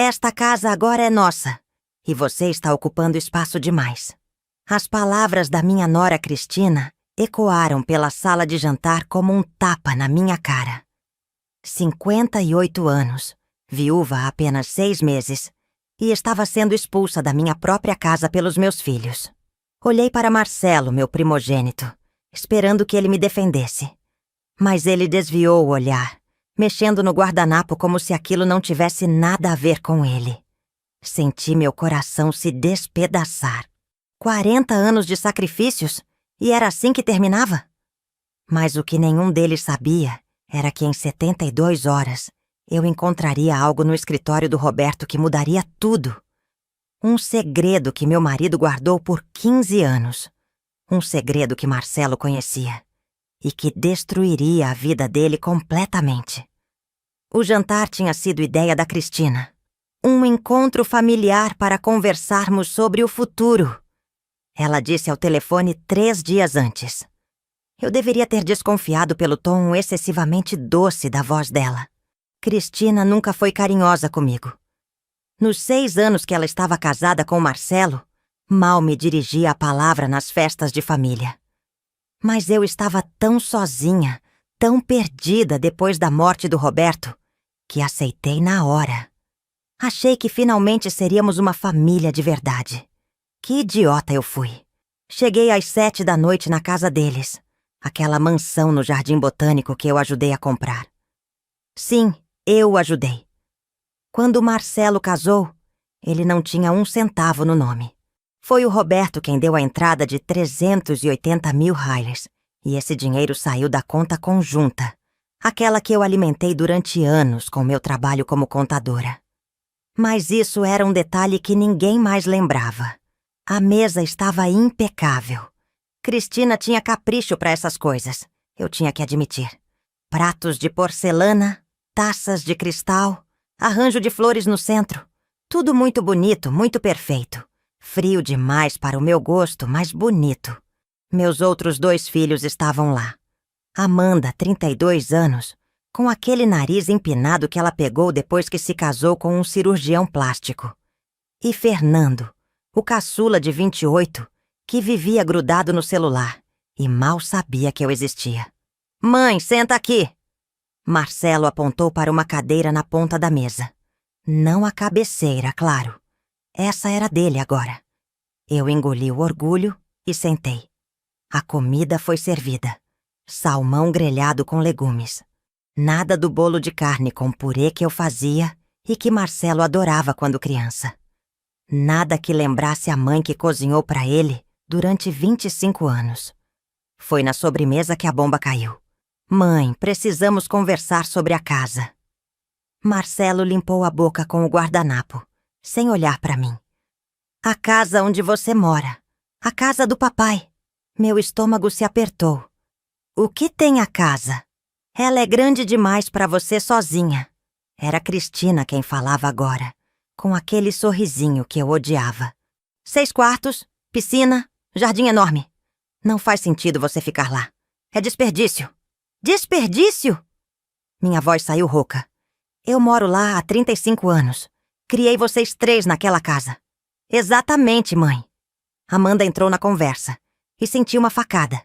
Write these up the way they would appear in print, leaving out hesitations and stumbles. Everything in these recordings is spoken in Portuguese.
Esta casa agora é nossa, e você está ocupando espaço demais. As palavras da minha nora Cristina ecoaram pela sala de jantar como um tapa na minha cara. 58 anos, viúva há apenas 6 meses, e estava sendo expulsa da minha própria casa pelos meus filhos. Olhei para Marcelo, meu primogênito, esperando que ele me defendesse. Mas ele desviou o olhar, mexendo no guardanapo como se aquilo não tivesse nada a ver com ele. Senti meu coração se despedaçar. 40 anos de sacrifícios, e era assim que terminava? Mas o que nenhum deles sabia era que em 72 horas eu encontraria algo no escritório do Roberto que mudaria tudo. Um segredo que meu marido guardou por 15 anos. Um segredo que Marcelo conhecia e que destruiria a vida dele completamente. O jantar tinha sido ideia da Cristina. Um encontro familiar para conversarmos sobre o futuro. Ela disse ao telefone 3 dias antes. Eu deveria ter desconfiado pelo tom excessivamente doce da voz dela. Cristina nunca foi carinhosa comigo. Nos 6 anos que ela estava casada com Marcelo, mal me dirigia a palavra nas festas de família. Mas eu estava tão sozinha, tão perdida depois da morte do Roberto, que aceitei na hora. Achei que finalmente seríamos uma família de verdade. Que idiota eu fui. Cheguei às 7 da noite na casa deles, aquela mansão no Jardim Botânico que eu ajudei a comprar. Sim, eu ajudei. Quando Marcelo casou, ele não tinha 1 centavo no nome. Foi o Roberto quem deu a entrada de 380 mil reais, e esse dinheiro saiu da conta conjunta, aquela que eu alimentei durante anos com meu trabalho como contadora. Mas isso era um detalhe que ninguém mais lembrava. A mesa estava impecável. Cristina tinha capricho para essas coisas, eu tinha que admitir. Pratos de porcelana, taças de cristal, arranjo de flores no centro. Tudo muito bonito, muito perfeito. Frio demais para o meu gosto, mas bonito. Meus outros 2 filhos estavam lá. Amanda, 32 anos, com aquele nariz empinado que ela pegou depois que se casou com um cirurgião plástico. E Fernando, o caçula de 28, que vivia grudado no celular e mal sabia que eu existia. Mãe, senta aqui! Marcelo apontou para uma cadeira na ponta da mesa. Não a cabeceira, claro. Essa era dele agora. Eu engoli o orgulho e sentei. A comida foi servida. Salmão grelhado com legumes. Nada do bolo de carne com purê que eu fazia e que Marcelo adorava quando criança. Nada que lembrasse a mãe que cozinhou para ele durante 25 anos. Foi na sobremesa que a bomba caiu. Mãe, precisamos conversar sobre a casa. Marcelo limpou a boca com o guardanapo, sem olhar para mim. A casa onde você mora. A casa do papai. Meu estômago se apertou. O que tem a casa? Ela é grande demais para você sozinha. Era Cristina quem falava agora, com aquele sorrisinho que eu odiava. 6 quartos, piscina, jardim enorme. Não faz sentido você ficar lá. É desperdício. Desperdício? Minha voz saiu rouca. Eu moro lá há 35 anos. Criei vocês 3 naquela casa. Exatamente, mãe. Amanda entrou na conversa e senti uma facada.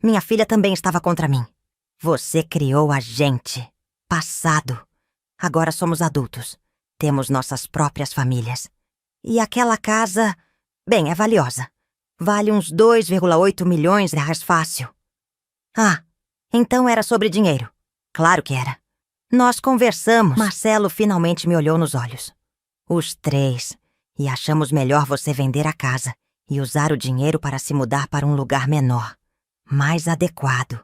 Minha filha também estava contra mim. Você criou a gente. Passado. Agora somos adultos. Temos nossas próprias famílias. E aquela casa, bem, é valiosa. Vale uns 2,8 milhões de reais fácil. Ah, então era sobre dinheiro. Claro que era. Nós conversamos. Marcelo finalmente me olhou nos olhos. Os 3. E achamos melhor você vender a casa e usar o dinheiro para se mudar para um lugar menor, mais adequado.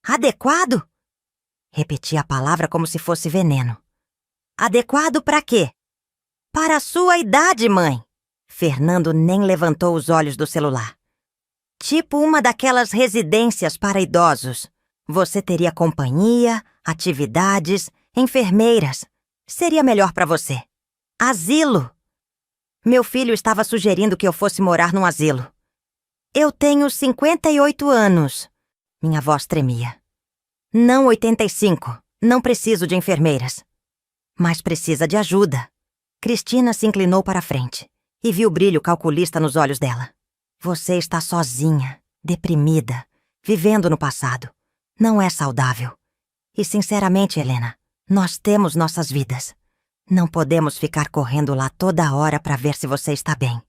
Adequado? Repeti a palavra como se fosse veneno. Adequado para quê? Para a sua idade, mãe. Fernando nem levantou os olhos do celular. Tipo uma daquelas residências para idosos. Você teria companhia, atividades, enfermeiras. Seria melhor para você. Asilo. Meu filho estava sugerindo que eu fosse morar num asilo. Eu tenho 58 anos. Minha voz tremia. Não 85. Não preciso de enfermeiras. Mas precisa de ajuda. Cristina se inclinou para a frente e viu o brilho calculista nos olhos dela. Você está sozinha, deprimida, vivendo no passado. Não é saudável. E sinceramente, Helena, nós temos nossas vidas. Não podemos ficar correndo lá toda hora para ver se você está bem.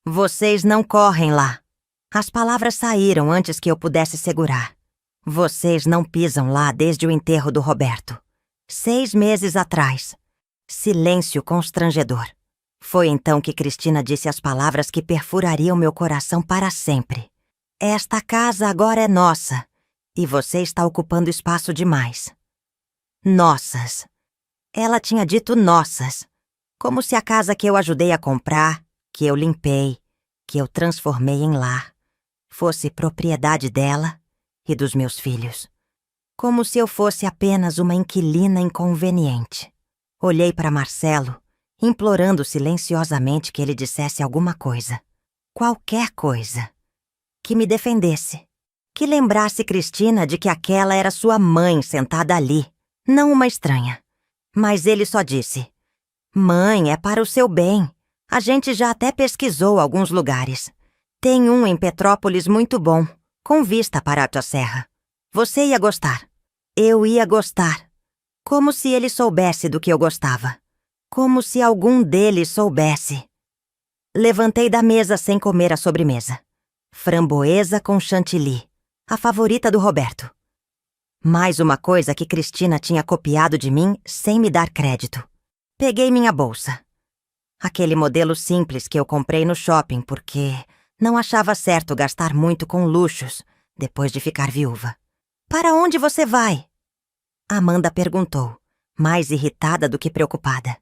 Vocês não correm lá. As palavras saíram antes que eu pudesse segurar. Vocês não pisam lá desde o enterro do Roberto. 6 meses atrás. Silêncio constrangedor. Foi então que Cristina disse as palavras que perfurariam meu coração para sempre. Esta casa agora é nossa, e você está ocupando espaço demais. Nossas. Ela tinha dito nossas, como se a casa que eu ajudei a comprar, que eu limpei, que eu transformei em lar, fosse propriedade dela e dos meus filhos. Como se eu fosse apenas uma inquilina inconveniente. Olhei para Marcelo, implorando silenciosamente que ele dissesse alguma coisa. Qualquer coisa. Que me defendesse. Que lembrasse Cristina de que aquela era sua mãe sentada ali, não uma estranha. Mas ele só disse: Mãe, é para o seu bem. A gente já até pesquisou alguns lugares. Tem um em Petrópolis muito bom, com vista para a tua serra. Você ia gostar. Eu ia gostar. Como se ele soubesse do que eu gostava. Como se algum deles soubesse. Levantei da mesa sem comer a sobremesa. Framboesa com chantilly, a favorita do Roberto. Mais uma coisa que Cristina tinha copiado de mim sem me dar crédito. Peguei minha bolsa. Aquele modelo simples que eu comprei no shopping porque não achava certo gastar muito com luxos depois de ficar viúva. Para onde você vai? Amanda perguntou, mais irritada do que preocupada.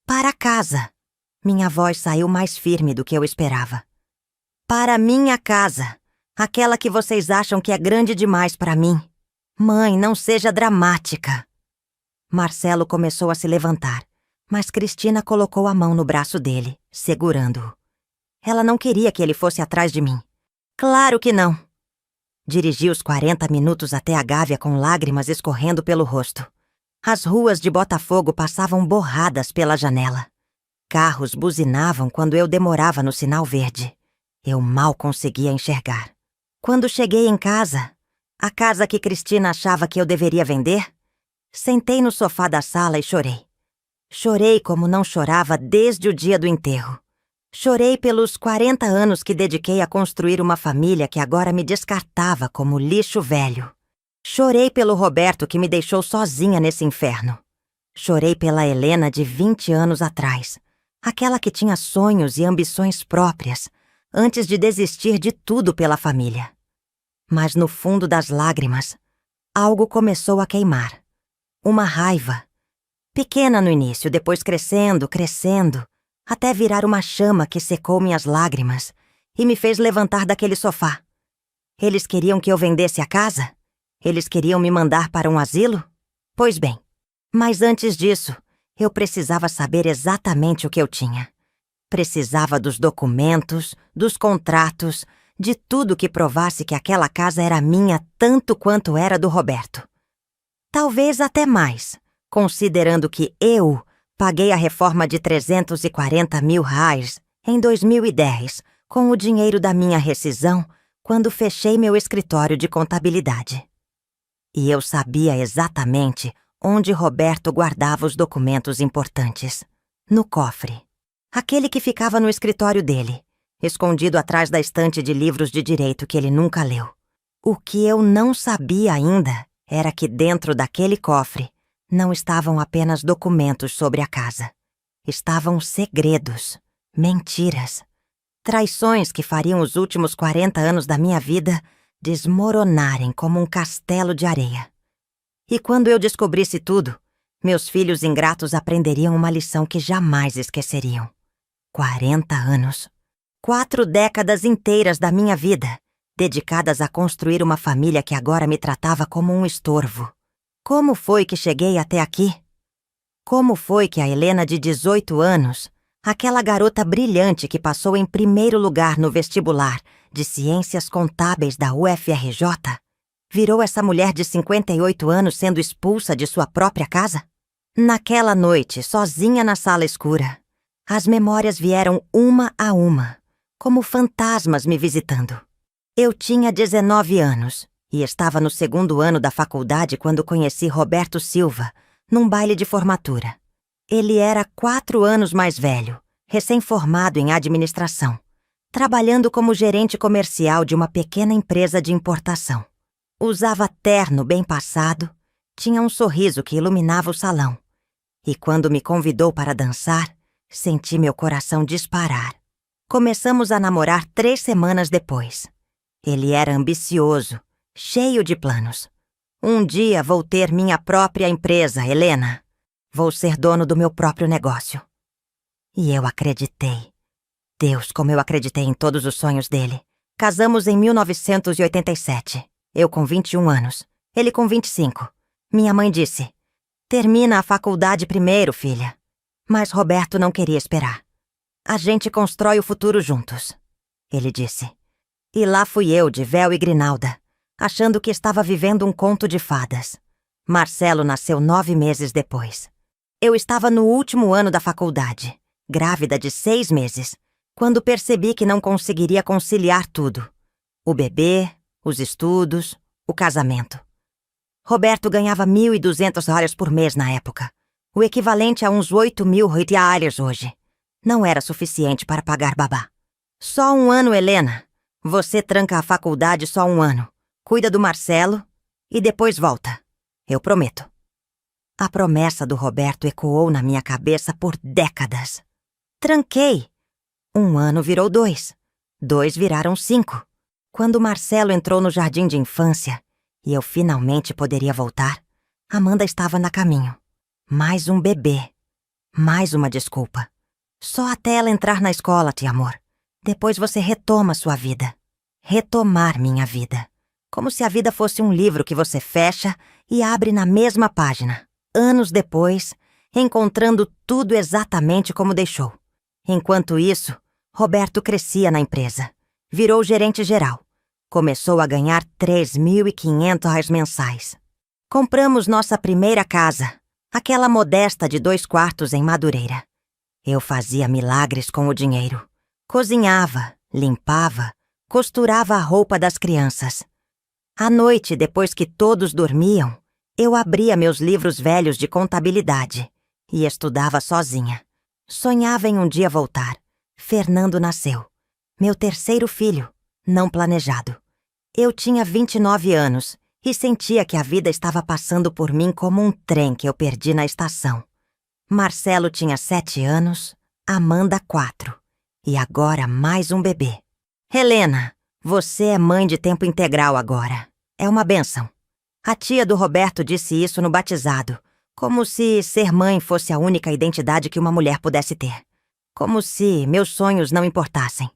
Para casa. Minha voz saiu mais firme do que eu esperava. Para minha casa. Aquela que vocês acham que é grande demais para mim. Mãe, não seja dramática. Marcelo começou a se levantar, mas Cristina colocou a mão no braço dele, segurando-o. Ela não queria que ele fosse atrás de mim. Claro que não. Dirigi os 40 minutos até a Gávea com lágrimas escorrendo pelo rosto. As ruas de Botafogo passavam borradas pela janela. Carros buzinavam quando eu demorava no sinal verde. Eu mal conseguia enxergar. Quando cheguei em casa, a casa que Cristina achava que eu deveria vender, sentei no sofá da sala e chorei. Chorei como não chorava desde o dia do enterro. Chorei pelos 40 anos que dediquei a construir uma família que agora me descartava como lixo velho. Chorei pelo Roberto que me deixou sozinha nesse inferno. Chorei pela Helena de 20 anos atrás, aquela que tinha sonhos e ambições próprias, antes de desistir de tudo pela família. Mas no fundo das lágrimas, algo começou a queimar. Uma raiva. Pequena no início, depois crescendo, até virar uma chama que secou minhas lágrimas e me fez levantar daquele sofá. Eles queriam que eu vendesse a casa? Eles queriam me mandar para um asilo? Pois bem, mas antes disso, eu precisava saber exatamente o que eu tinha. Precisava dos documentos, dos contratos, de tudo que provasse que aquela casa era minha tanto quanto era do Roberto. Talvez até mais, considerando que eu paguei a reforma de R$340 mil em 2010 com o dinheiro da minha rescisão quando fechei meu escritório de contabilidade. E eu sabia exatamente onde Roberto guardava os documentos importantes. No cofre. Aquele que ficava no escritório dele, escondido atrás da estante de livros de direito que ele nunca leu. O que eu não sabia ainda era que dentro daquele cofre não estavam apenas documentos sobre a casa. Estavam segredos, mentiras, traições que fariam os últimos 40 anos da minha vida desmoronarem como um castelo de areia. E quando eu descobrisse tudo, meus filhos ingratos aprenderiam uma lição que jamais esqueceriam. 40 anos. 4 décadas inteiras da minha vida, dedicadas a construir uma família que agora me tratava como um estorvo. Como foi que cheguei até aqui? Como foi que a Helena de 18 anos, aquela garota brilhante que passou em primeiro lugar no vestibular de Ciências Contábeis da UFRJ, virou essa mulher de 58 anos sendo expulsa de sua própria casa? Naquela noite, sozinha na sala escura, As memórias vieram uma a uma, como fantasmas me visitando. Eu tinha 19 anos e estava no segundo ano da faculdade quando conheci Roberto Silva, num baile de formatura. Ele era 4 anos mais velho, recém-formado em administração, trabalhando como gerente comercial de uma pequena empresa de importação. Usava terno bem passado, tinha um sorriso que iluminava o salão. E quando me convidou para dançar, senti meu coração disparar. Começamos a namorar 3 semanas depois. Ele era ambicioso, cheio de planos. Um dia vou ter minha própria empresa, Helena. Vou ser dono do meu próprio negócio. E eu acreditei. Deus, como eu acreditei em todos os sonhos dele. Casamos em 1987. Eu com 21 anos. Ele com 25. Minha mãe disse: termina a faculdade primeiro, filha. Mas Roberto não queria esperar. A gente constrói o futuro juntos, ele disse. E lá fui eu, de véu e grinalda, achando que estava vivendo um conto de fadas. Marcelo nasceu 9 meses depois. Eu estava no último ano da faculdade, grávida de 6 meses, quando percebi que não conseguiria conciliar tudo. O bebê, os estudos, o casamento. Roberto ganhava $1.200 por mês na época, o equivalente a uns 8.000 reais hoje. Não era suficiente para pagar babá. Só 1 ano, Helena. Você tranca a faculdade só 1 ano. Cuida do Marcelo e depois volta. Eu prometo. A promessa do Roberto ecoou na minha cabeça por décadas. Tranquei. 1 ano virou 2. 2 viraram 5. Quando Marcelo entrou no jardim de infância e eu finalmente poderia voltar, Amanda estava na caminho. Mais um bebê. Mais uma desculpa. Só até ela entrar na escola, tia amor. Depois você retoma sua vida. Retomar minha vida. Como se a vida fosse um livro que você fecha e abre na mesma página, anos depois, encontrando tudo exatamente como deixou. Enquanto isso, Roberto crescia na empresa. Virou gerente geral. Começou a ganhar R$3.500 mensais. Compramos nossa primeira casa, aquela modesta de 2 quartos em Madureira. Eu fazia milagres com o dinheiro. Cozinhava, limpava, costurava a roupa das crianças. À noite, depois que todos dormiam, eu abria meus livros velhos de contabilidade e estudava sozinha. Sonhava em um dia voltar. Fernando nasceu. Meu 3º filho, não planejado. Eu tinha 29 anos e sentia que a vida estava passando por mim como um trem que eu perdi na estação. Marcelo tinha 7 anos, Amanda 4. E agora mais um bebê. Helena, você é mãe de tempo integral agora. É uma bênção. A tia do Roberto disse isso no batizado, como se ser mãe fosse a única identidade que uma mulher pudesse ter. Como se meus sonhos não importassem.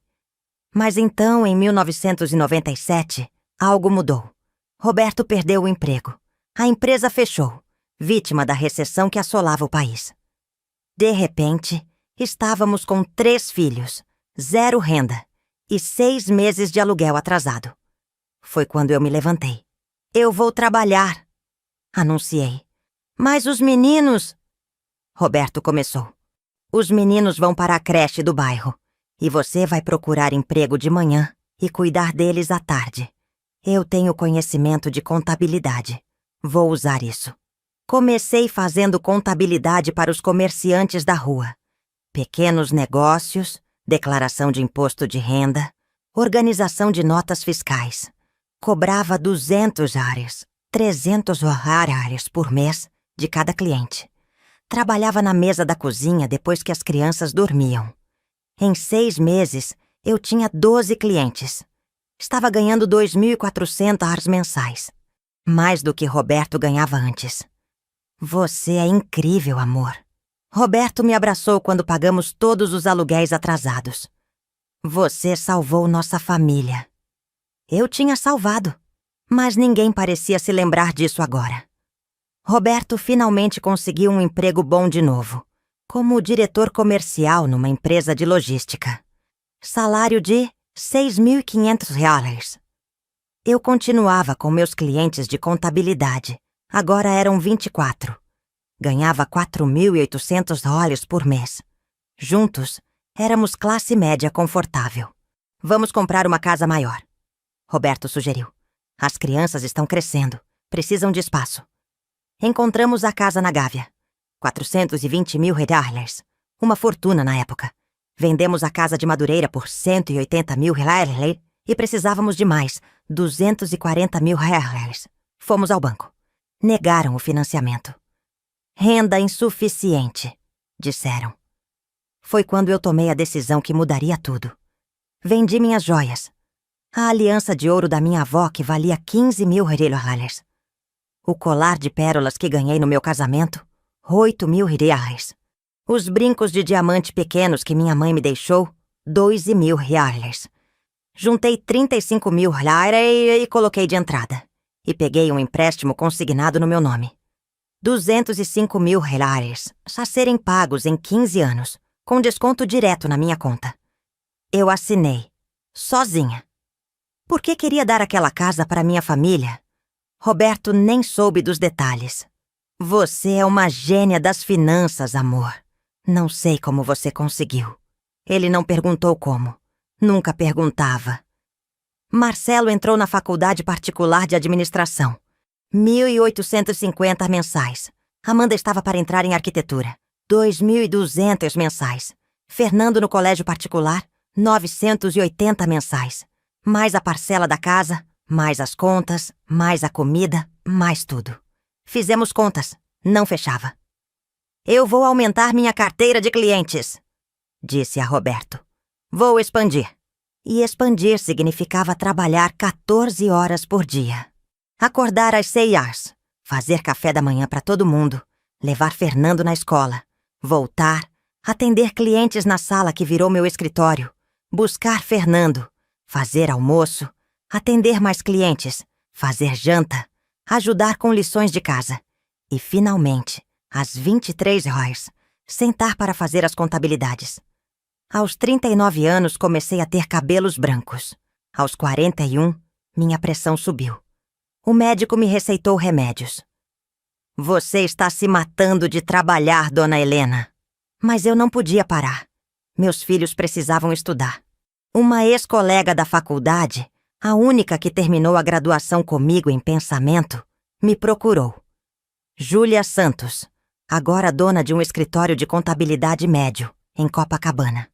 Mas então, em 1997, algo mudou. Roberto perdeu o emprego. A empresa fechou, vítima da recessão que assolava o país. De repente, estávamos com 3 filhos, 0 renda e 6 meses de aluguel atrasado. Foi quando eu me levantei. Eu vou trabalhar, anunciei. Mas os meninos... Roberto começou. Os meninos vão para a creche do bairro e você vai procurar emprego de manhã e cuidar deles à tarde. Eu tenho conhecimento de contabilidade. Vou usar isso. Comecei fazendo contabilidade para os comerciantes da rua. Pequenos negócios, declaração de imposto de renda, organização de notas fiscais. Cobrava 200 reais, 300 reais por mês de cada cliente. Trabalhava na mesa da cozinha depois que as crianças dormiam. Em 6 meses, eu tinha 12 clientes. Estava ganhando 2.400 reais mensais. Mais do que Roberto ganhava antes. Você é incrível, amor. Roberto me abraçou quando pagamos todos os aluguéis atrasados. Você salvou nossa família. Eu tinha salvado, mas ninguém parecia se lembrar disso agora. Roberto finalmente conseguiu um emprego bom de novo, como diretor comercial numa empresa de logística. Salário de R$6.500. Eu continuava com meus clientes de contabilidade. Agora eram 24. Ganhava $4.800 por mês. Juntos, éramos classe média confortável. Vamos comprar uma casa maior, Roberto sugeriu. As crianças estão crescendo, precisam de espaço. Encontramos a casa na Gávea. 420 mil reais. Uma fortuna na época. Vendemos a casa de Madureira por 180 mil reais e precisávamos de mais, 240 mil reais. Fomos ao banco. Negaram o financiamento. Renda insuficiente, disseram. Foi quando eu tomei a decisão que mudaria tudo. Vendi minhas joias. A aliança de ouro da minha avó, que valia 15 mil reais. O colar de pérolas que ganhei no meu casamento, 8 mil reais. Os brincos de diamante pequenos que minha mãe me deixou, 2 mil reais. Juntei 35 mil reais e coloquei de entrada. E peguei um empréstimo consignado no meu nome. 205 mil reais, a serem pagos em 15 anos, com desconto direto na minha conta. Eu assinei, sozinha. Por que queria dar aquela casa para minha família? Roberto nem soube dos detalhes. Você é uma gênia das finanças, amor. Não sei como você conseguiu. Ele não perguntou como. Nunca perguntava. Marcelo entrou na faculdade particular de administração. 1.850 mensais. Amanda estava para entrar em arquitetura. 2.200 mensais. Fernando no colégio particular, 980 mensais. Mais a parcela da casa, mais as contas, mais a comida, mais tudo. Fizemos contas, não fechava. Eu vou aumentar minha carteira de clientes, disse a Roberto. Vou expandir. E expandir significava trabalhar 14 horas por dia. Acordar às 6 horas, fazer café da manhã para todo mundo, levar Fernando na escola, voltar, atender clientes na sala que virou meu escritório, buscar Fernando, fazer almoço, atender mais clientes, fazer janta, ajudar com lições de casa e, finalmente, às 23 horas, sentar para fazer as contabilidades. Aos 39 anos, comecei a ter cabelos brancos. Aos 41, minha pressão subiu. O médico me receitou remédios. Você está se matando de trabalhar, dona Helena. Mas eu não podia parar. Meus filhos precisavam estudar. Uma ex-colega da faculdade, a única que terminou a graduação comigo em pensamento, me procurou. Júlia Santos, agora dona de um escritório de contabilidade médio, em Copacabana.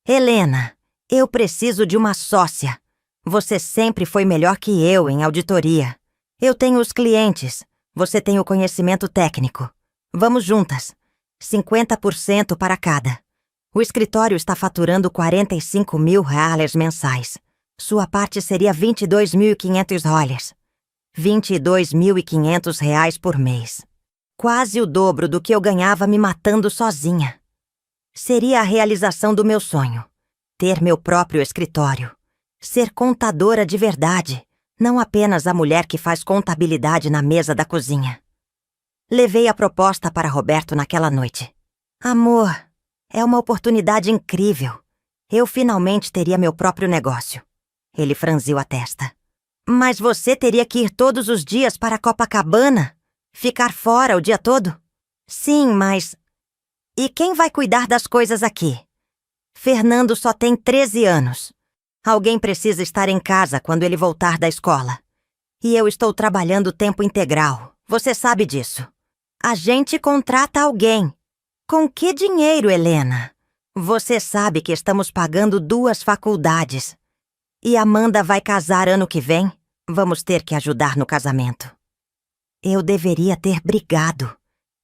Helena, eu preciso de uma sócia. Você sempre foi melhor que eu em auditoria. Eu tenho os clientes, você tem o conhecimento técnico. Vamos juntas. 50% para cada. O escritório está faturando 45 mil reais mensais. Sua parte seria 22.500 dólares. 22.500 reais por mês. Quase o dobro do que eu ganhava me matando sozinha. Seria a realização do meu sonho. Ter meu próprio escritório. Ser contadora de verdade, não apenas a mulher que faz contabilidade na mesa da cozinha. Levei a proposta para Roberto naquela noite. Amor, é uma oportunidade incrível. Eu finalmente teria meu próprio negócio. Ele franziu a testa. Mas você teria que ir todos os dias para Copacabana? Ficar fora o dia todo? Sim, mas... E quem vai cuidar das coisas aqui? Fernando só tem 13 anos. Alguém precisa estar em casa quando ele voltar da escola. E eu estou trabalhando tempo integral. Você sabe disso. A gente contrata alguém. Com que dinheiro, Helena? Você sabe que estamos pagando 2 faculdades. E Amanda vai casar ano que vem? Vamos ter que ajudar no casamento. Eu deveria ter brigado.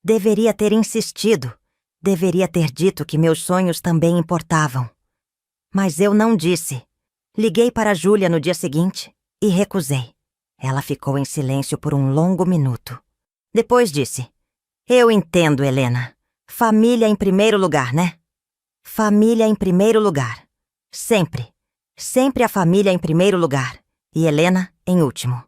Deveria ter insistido. Deveria ter dito que meus sonhos também importavam. Mas eu não disse. Liguei para Júlia no dia seguinte e recusei. Ela ficou em silêncio por um longo minuto. Depois disse: Eu entendo, Helena. Família em primeiro lugar, né? Família em primeiro lugar. Sempre. Sempre a família em primeiro lugar. E Helena em último.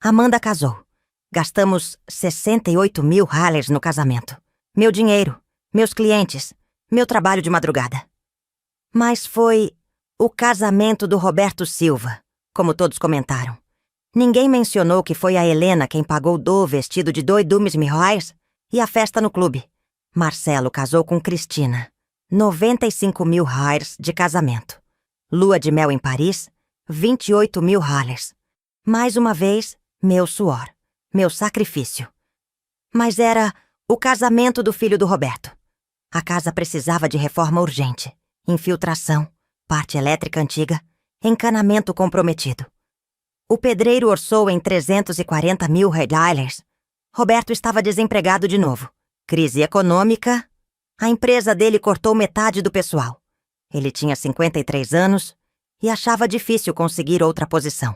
Amanda casou. Gastamos 68 mil reais no casamento. Meu dinheiro, meus clientes, meu trabalho de madrugada. Mas foi o casamento do Roberto Silva, como todos comentaram. Ninguém mencionou que foi a Helena quem pagou do vestido de 2 mil reais e a festa no clube. Marcelo casou com Cristina. 95 mil hires de casamento. Lua de mel em Paris, 28 mil hires. Mais uma vez, meu suor, meu sacrifício. Mas era o casamento do filho do Roberto. A casa precisava de reforma urgente, infiltração, parte elétrica antiga, encanamento comprometido. O pedreiro orçou em 340 mil reais. Roberto estava desempregado de novo. Crise econômica. A empresa dele cortou metade do pessoal. Ele tinha 53 anos e achava difícil conseguir outra posição.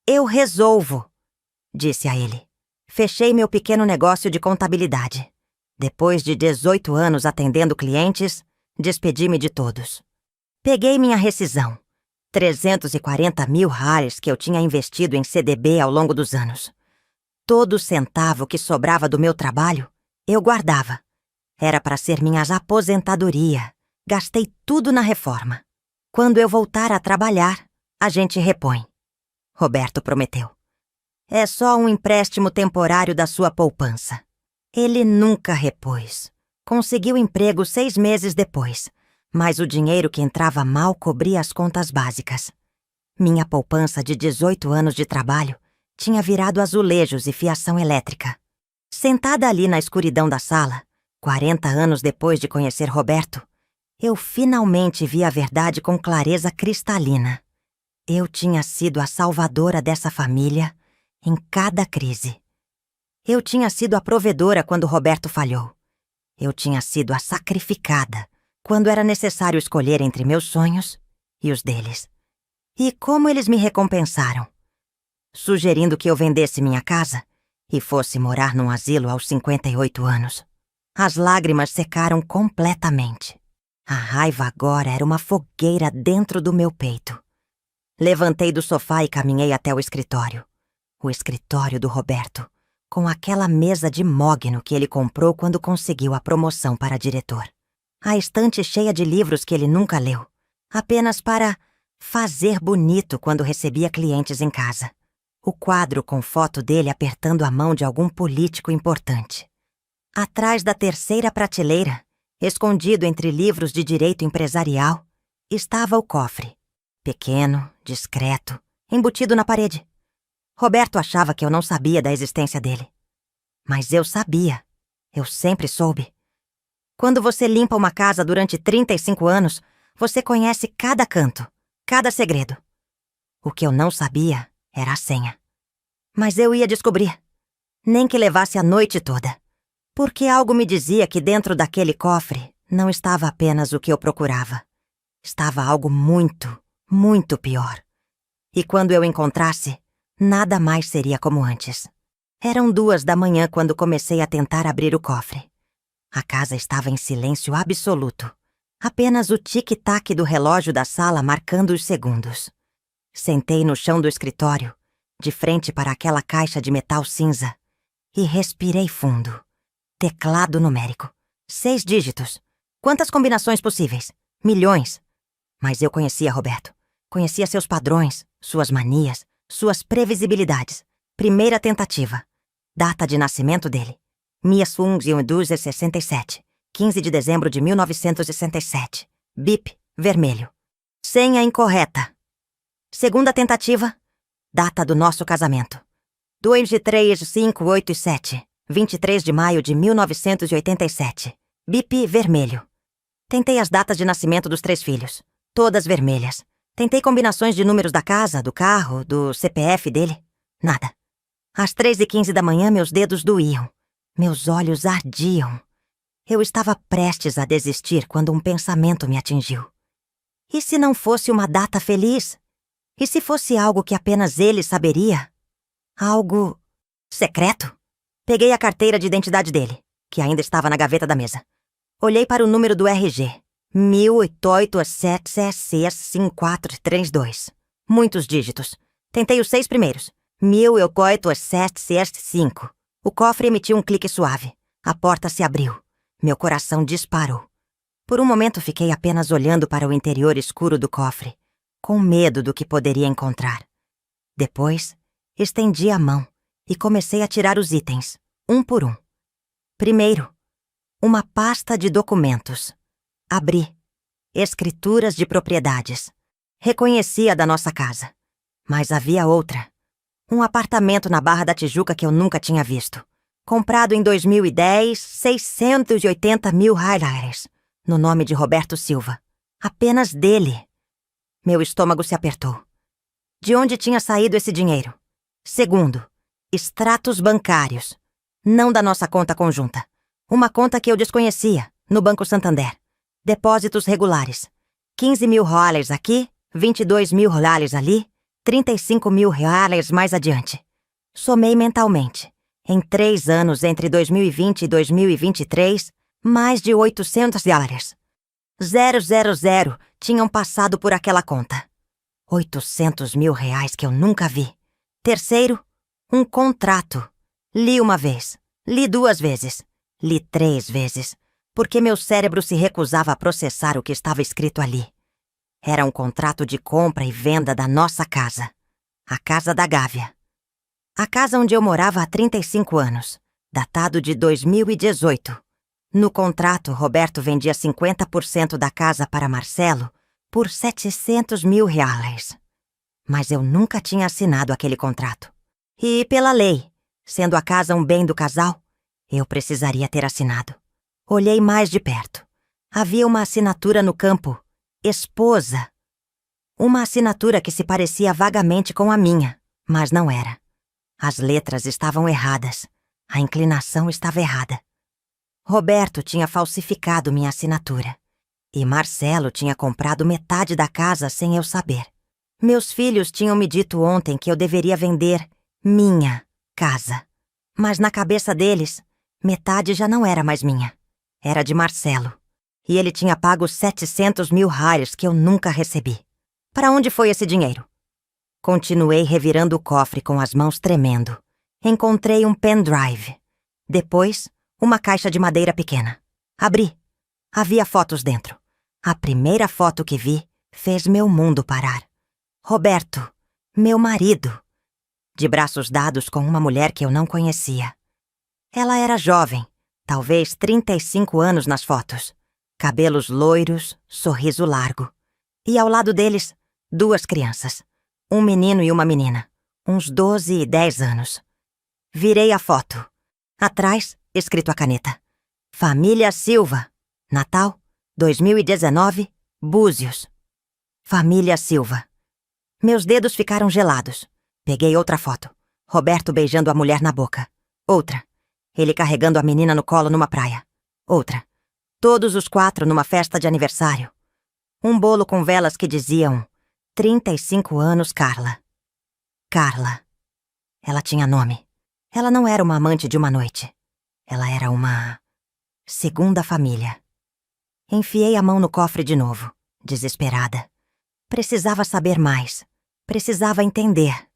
Eu resolvo, disse a ele. Fechei meu pequeno negócio de contabilidade. Depois de 18 anos atendendo clientes, despedi-me de todos. Peguei minha rescisão, 340 mil reais que eu tinha investido em CDB ao longo dos anos. Todo centavo que sobrava do meu trabalho, eu guardava. Era para ser minha aposentadoria. Gastei tudo na reforma. Quando eu voltar a trabalhar, a gente repõe. Roberto prometeu. É só um empréstimo temporário da sua poupança. Ele nunca repôs. Conseguiu emprego 6 meses depois, mas o dinheiro que entrava mal cobria as contas básicas. Minha poupança de 18 anos de trabalho tinha virado azulejos e fiação elétrica. Sentada ali na escuridão da sala, 40 anos depois de conhecer Roberto, eu finalmente vi a verdade com clareza cristalina. Eu tinha sido a salvadora dessa família em cada crise. Eu tinha sido a provedora quando Roberto falhou. Eu tinha sido a sacrificada quando era necessário escolher entre meus sonhos e os deles. E como eles me recompensaram? Sugerindo que eu vendesse minha casa e fosse morar num asilo aos 58 anos. As lágrimas secaram completamente. A raiva agora era uma fogueira dentro do meu peito. Levantei do sofá e caminhei até o escritório. O escritório do Roberto, com aquela mesa de mogno que ele comprou quando conseguiu a promoção para diretor. A estante cheia de livros que ele nunca leu, apenas para fazer bonito quando recebia clientes em casa. O quadro com foto dele apertando a mão de algum político importante. Atrás da terceira prateleira, escondido entre livros de direito empresarial, estava o cofre. Pequeno, discreto, embutido na parede. Roberto achava que eu não sabia da existência dele. Mas eu sabia. Eu sempre soube. Quando você limpa uma casa durante 35 anos, você conhece cada canto, cada segredo. O que eu não sabia era a senha. Mas eu ia descobrir. Nem que levasse a noite toda. Porque algo me dizia que dentro daquele cofre não estava apenas o que eu procurava. Estava algo muito, muito pior. E quando eu encontrasse, nada mais seria como antes. Eram 2 da manhã quando comecei a tentar abrir o cofre. A casa estava em silêncio absoluto. Apenas o tic-tac do relógio da sala marcando os segundos. Sentei no chão do escritório, de frente para aquela caixa de metal cinza, e respirei fundo. Teclado numérico. 6 dígitos. Quantas combinações possíveis? Milhões. Mas eu conhecia Roberto. Conhecia seus padrões, suas manias, suas previsibilidades. Primeira tentativa. Data de nascimento dele. Mias Fungs e 67. 15 de dezembro de 1967. Bip, vermelho. Senha incorreta. Segunda tentativa. Data do nosso casamento. 2 de 3, 5, 8 e 7. 23 de maio de 1987. Bip, vermelho. Tentei as datas de nascimento dos 3 filhos. Todas vermelhas. Tentei combinações de números da casa, do carro, do CPF dele. Nada. Às 3h15 da manhã, meus dedos doíam. Meus olhos ardiam. Eu estava prestes a desistir quando um pensamento me atingiu. E se não fosse uma data feliz? E se fosse algo que apenas ele saberia? Algo secreto? Peguei a carteira de identidade dele, que ainda estava na gaveta da mesa. Olhei para o número do RG. 10875432. Muitos dígitos. Tentei os 6 primeiros. 108775. O cofre emitiu um clique suave. A porta se abriu. Meu coração disparou. Por um momento fiquei apenas olhando para o interior escuro do cofre, com medo do que poderia encontrar. Depois, estendi a mão e comecei a tirar os itens, um por um. Primeiro, uma pasta de documentos. Abri. Escrituras de propriedades. Reconhecia da nossa casa. Mas havia outra. Um apartamento na Barra da Tijuca que eu nunca tinha visto. Comprado em 2010, 680 mil reais, no nome de Roberto Silva. Apenas dele. Meu estômago se apertou. De onde tinha saído esse dinheiro? Segundo, extratos bancários. Não da nossa conta conjunta. Uma conta que eu desconhecia, no Banco Santander. Depósitos regulares. 15 mil reais aqui, 22 mil reais ali, 35 mil reais mais adiante. Somei mentalmente. Em 3 anos, entre 2020 e 2023, mais de 800 dólares. 000 tinham passado por aquela conta. 800 mil reais que eu nunca vi. Terceiro, um contrato. Li uma vez, li 2 vezes, li 3 vezes, porque meu cérebro se recusava a processar o que estava escrito ali. Era um contrato de compra e venda da nossa casa. A casa da Gávea. A casa onde eu morava há 35 anos, datado de 2018. No contrato, Roberto vendia 50% da casa para Marcelo por 700 mil reais. Mas eu nunca tinha assinado aquele contrato. E, pela lei, sendo a casa um bem do casal, eu precisaria ter assinado. Olhei mais de perto. Havia uma assinatura no campo, esposa. Uma assinatura que se parecia vagamente com a minha, mas não era. As letras estavam erradas. A inclinação estava errada. Roberto tinha falsificado minha assinatura. E Marcelo tinha comprado metade da casa sem eu saber. Meus filhos tinham me dito ontem que eu deveria vender minha casa. Mas na cabeça deles, metade já não era mais minha. Era de Marcelo. E ele tinha pago 700 mil reais que eu nunca recebi. Para onde foi esse dinheiro? Continuei revirando o cofre com as mãos tremendo. Encontrei um pendrive. Depois, uma caixa de madeira pequena. Abri. Havia fotos dentro. A primeira foto que vi fez meu mundo parar. Roberto, meu marido. De braços dados com uma mulher que eu não conhecia. Ela era jovem, talvez 35 anos nas fotos. Cabelos loiros, sorriso largo. E ao lado deles, 2 crianças. Um menino e uma menina, uns 12 e 10 anos. Virei a foto. Atrás, escrito a caneta. Família Silva. Natal, 2019, Búzios. Família Silva. Meus dedos ficaram gelados. Peguei outra foto. Roberto beijando a mulher na boca. Outra. Ele carregando a menina no colo numa praia. Outra. Todos os 4 numa festa de aniversário. Um bolo com velas que diziam 35 anos, Carla. Carla. Ela tinha nome. Ela não era uma amante de uma noite. Ela era uma segunda família. Enfiei a mão no cofre de novo, desesperada. Precisava saber mais. Precisava entender.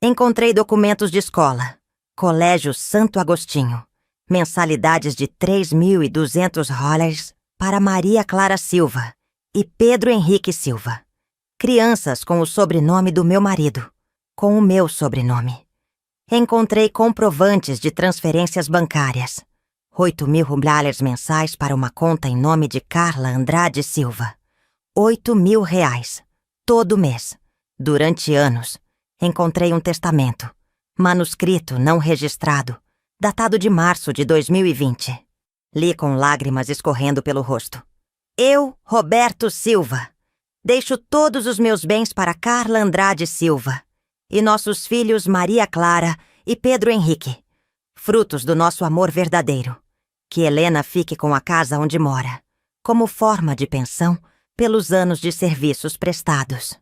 Encontrei documentos de escola. Colégio Santo Agostinho. Mensalidades de 3.200 dólares para Maria Clara Silva e Pedro Henrique Silva. Crianças com o sobrenome do meu marido, com o meu sobrenome. Encontrei comprovantes de transferências bancárias. 8.000 rublos mensais para uma conta em nome de Carla Andrade Silva. 8.000 reais, todo mês, durante anos. Encontrei um testamento, manuscrito não registrado, datado de março de 2020. Li com lágrimas escorrendo pelo rosto. Eu, Roberto Silva, deixo todos os meus bens para Carla Andrade Silva e nossos filhos Maria Clara e Pedro Henrique, frutos do nosso amor verdadeiro. Que Helena fique com a casa onde mora, como forma de pensão pelos anos de serviços prestados.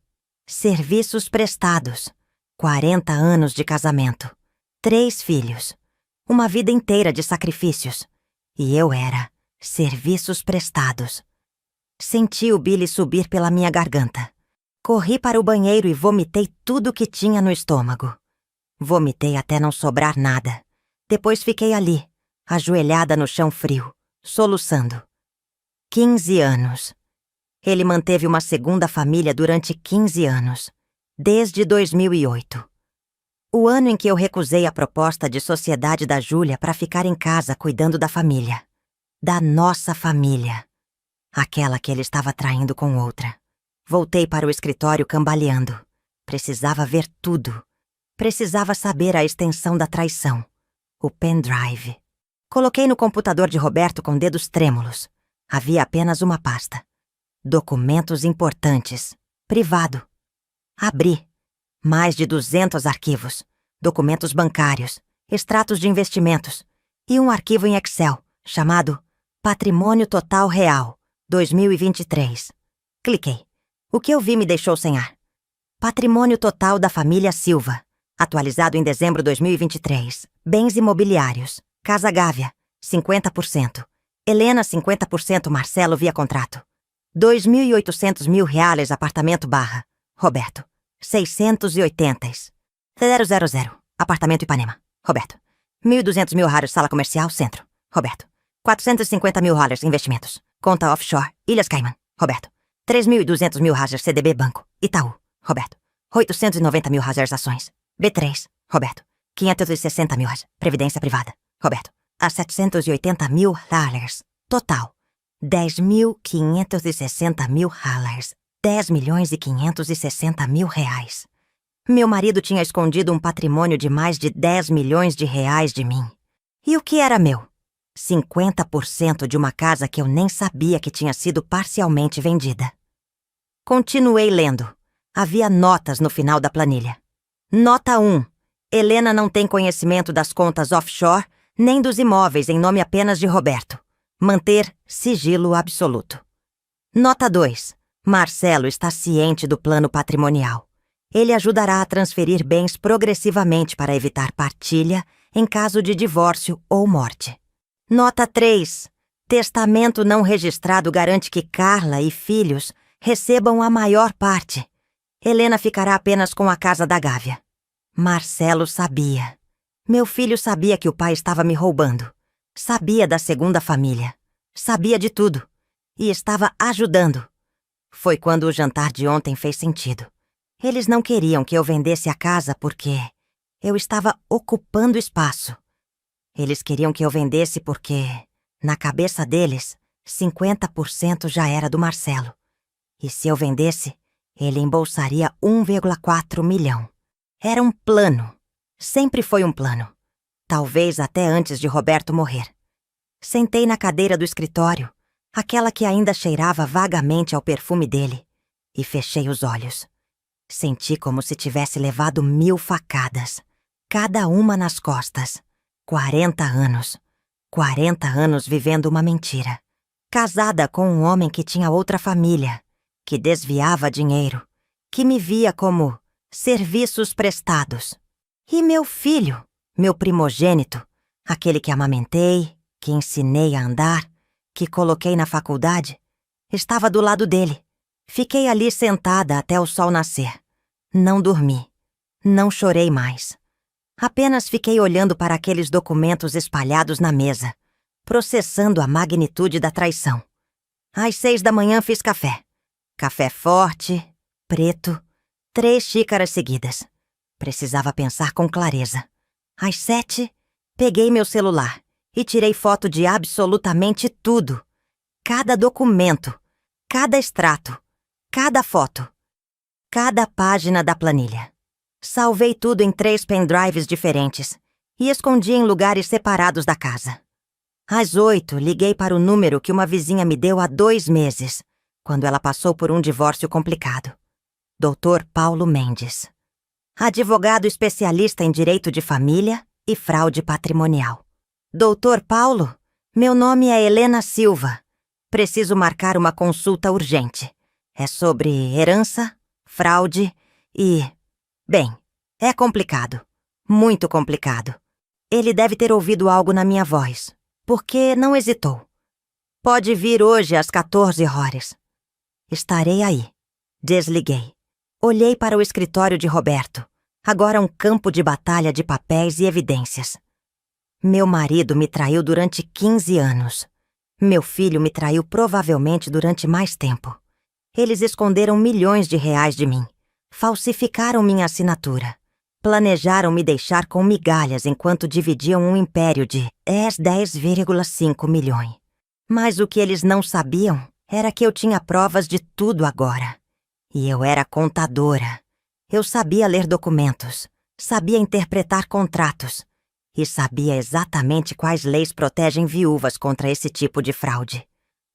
Serviços prestados. 40 anos de casamento. 3 filhos. Uma vida inteira de sacrifícios. E eu era serviços prestados. Senti o bile subir pela minha garganta. Corri para o banheiro e vomitei tudo o que tinha no estômago. Vomitei até não sobrar nada. Depois fiquei ali, ajoelhada no chão frio, soluçando. 15 anos. Ele manteve uma segunda família durante 15 anos, desde 2008. O ano em que eu recusei a proposta de sociedade da Júlia para ficar em casa cuidando da família. Da nossa família. Aquela que ele estava traindo com outra. Voltei para o escritório cambaleando. Precisava ver tudo. Precisava saber a extensão da traição. O pendrive. Coloquei no computador de Roberto com dedos trêmulos. Havia apenas uma pasta. Documentos importantes. Privado. Abri. Mais de 200 arquivos. Documentos bancários. Extratos de investimentos. E um arquivo em Excel, chamado Patrimônio Total Real, 2023. Cliquei. O que eu vi me deixou sem ar. Patrimônio total da família Silva, atualizado em dezembro de 2023. Bens imobiliários. Casa Gávea, 50%. Helena, 50%. Marcelo via contrato. 2.800 mil reais apartamento barra. Roberto, 680. 000. Apartamento Ipanema. Roberto. 1.200 mil reais sala comercial, centro. Roberto. 450 mil reais investimentos. Conta offshore, Ilhas Cayman. Roberto. 3.200 mil reais CDB Banco, Itaú. Roberto. 890 mil reais ações. B3. Roberto. 560 mil reais. Previdência privada. Roberto. A 780 mil reais. Total. 10.560 mil reais. 10.560 mil reais. Meu marido tinha escondido um patrimônio de mais de 10 milhões de reais de mim. E o que era meu? 50% de uma casa que eu nem sabia que tinha sido parcialmente vendida. Continuei lendo. Havia notas no final da planilha. Nota 1. Helena não tem conhecimento das contas offshore, nem dos imóveis em nome apenas de Roberto. Manter sigilo absoluto. Nota 2. Marcelo está ciente do plano patrimonial. Ele ajudará a transferir bens progressivamente para evitar partilha em caso de divórcio ou morte. Nota 3. Testamento não registrado garante que Carla e filhos recebam a maior parte. Helena ficará apenas com a casa da Gávea. Marcelo sabia. Meu filho sabia que o pai estava me roubando. Sabia da segunda família. Sabia de tudo. E estava ajudando. Foi quando o jantar de ontem fez sentido. Eles não queriam que eu vendesse a casa porque eu estava ocupando espaço. Eles queriam que eu vendesse porque, na cabeça deles, 50% já era do Marcelo. E se eu vendesse, ele embolsaria 1,4 milhão. Era um plano. Sempre foi um plano. Talvez até antes de Roberto morrer. Sentei na cadeira do escritório, aquela que ainda cheirava vagamente ao perfume dele, e fechei os olhos. Senti como se tivesse levado 1000 facadas, cada uma nas costas. 40 anos. 40 anos vivendo uma mentira. Casada com um homem que tinha outra família, que desviava dinheiro, que me via como serviços prestados. E meu filho, meu primogênito, aquele que amamentei, que ensinei a andar, que coloquei na faculdade, estava do lado dele. Fiquei ali sentada até o sol nascer. Não dormi. Não chorei mais. Apenas fiquei olhando para aqueles documentos espalhados na mesa, processando a magnitude da traição. Às 6 da manhã fiz café. Café forte, preto, 3 xícaras seguidas. Precisava pensar com clareza. Às 7, peguei meu celular e tirei foto de absolutamente tudo. Cada documento, cada extrato, cada foto, cada página da planilha. Salvei tudo em 3 pendrives diferentes e escondi em lugares separados da casa. Às 8, liguei para o número que uma vizinha me deu há 2 meses, quando ela passou por um divórcio complicado. Dr. Paulo Mendes. Advogado especialista em direito de família e fraude patrimonial. Doutor Paulo, meu nome é Helena Silva. Preciso marcar uma consulta urgente. É sobre herança, fraude e... Bem, é complicado. Muito complicado. Ele deve ter ouvido algo na minha voz, porque não hesitou. Pode vir hoje às 14 horas. Estarei aí. Desliguei. Olhei para o escritório de Roberto. Agora um campo de batalha de papéis e evidências. Meu marido me traiu durante 15 anos. Meu filho me traiu provavelmente durante mais tempo. Eles esconderam milhões de reais de mim. Falsificaram minha assinatura. Planejaram me deixar com migalhas enquanto dividiam um império de 10,5 milhões. Mas o que eles não sabiam era que eu tinha provas de tudo agora. E eu era contadora. Eu sabia ler documentos, sabia interpretar contratos e sabia exatamente quais leis protegem viúvas contra esse tipo de fraude.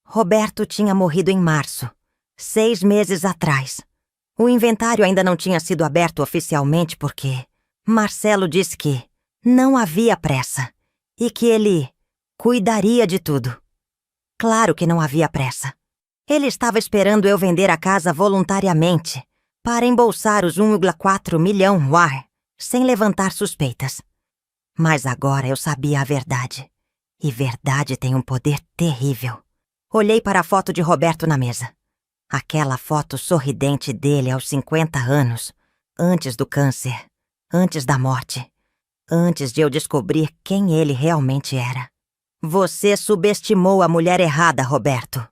Roberto tinha morrido em março, 6 meses atrás. O inventário ainda não tinha sido aberto oficialmente porque Marcelo disse que não havia pressa e que ele cuidaria de tudo. Claro que não havia pressa. Ele estava esperando eu vender a casa voluntariamente para embolsar os 1,4 milhão sem levantar suspeitas. Mas agora eu sabia a verdade. E verdade tem um poder terrível. Olhei para a foto de Roberto na mesa. Aquela foto sorridente dele aos 50 anos, antes do câncer, antes da morte, antes de eu descobrir quem ele realmente era. Você subestimou a mulher errada, Roberto,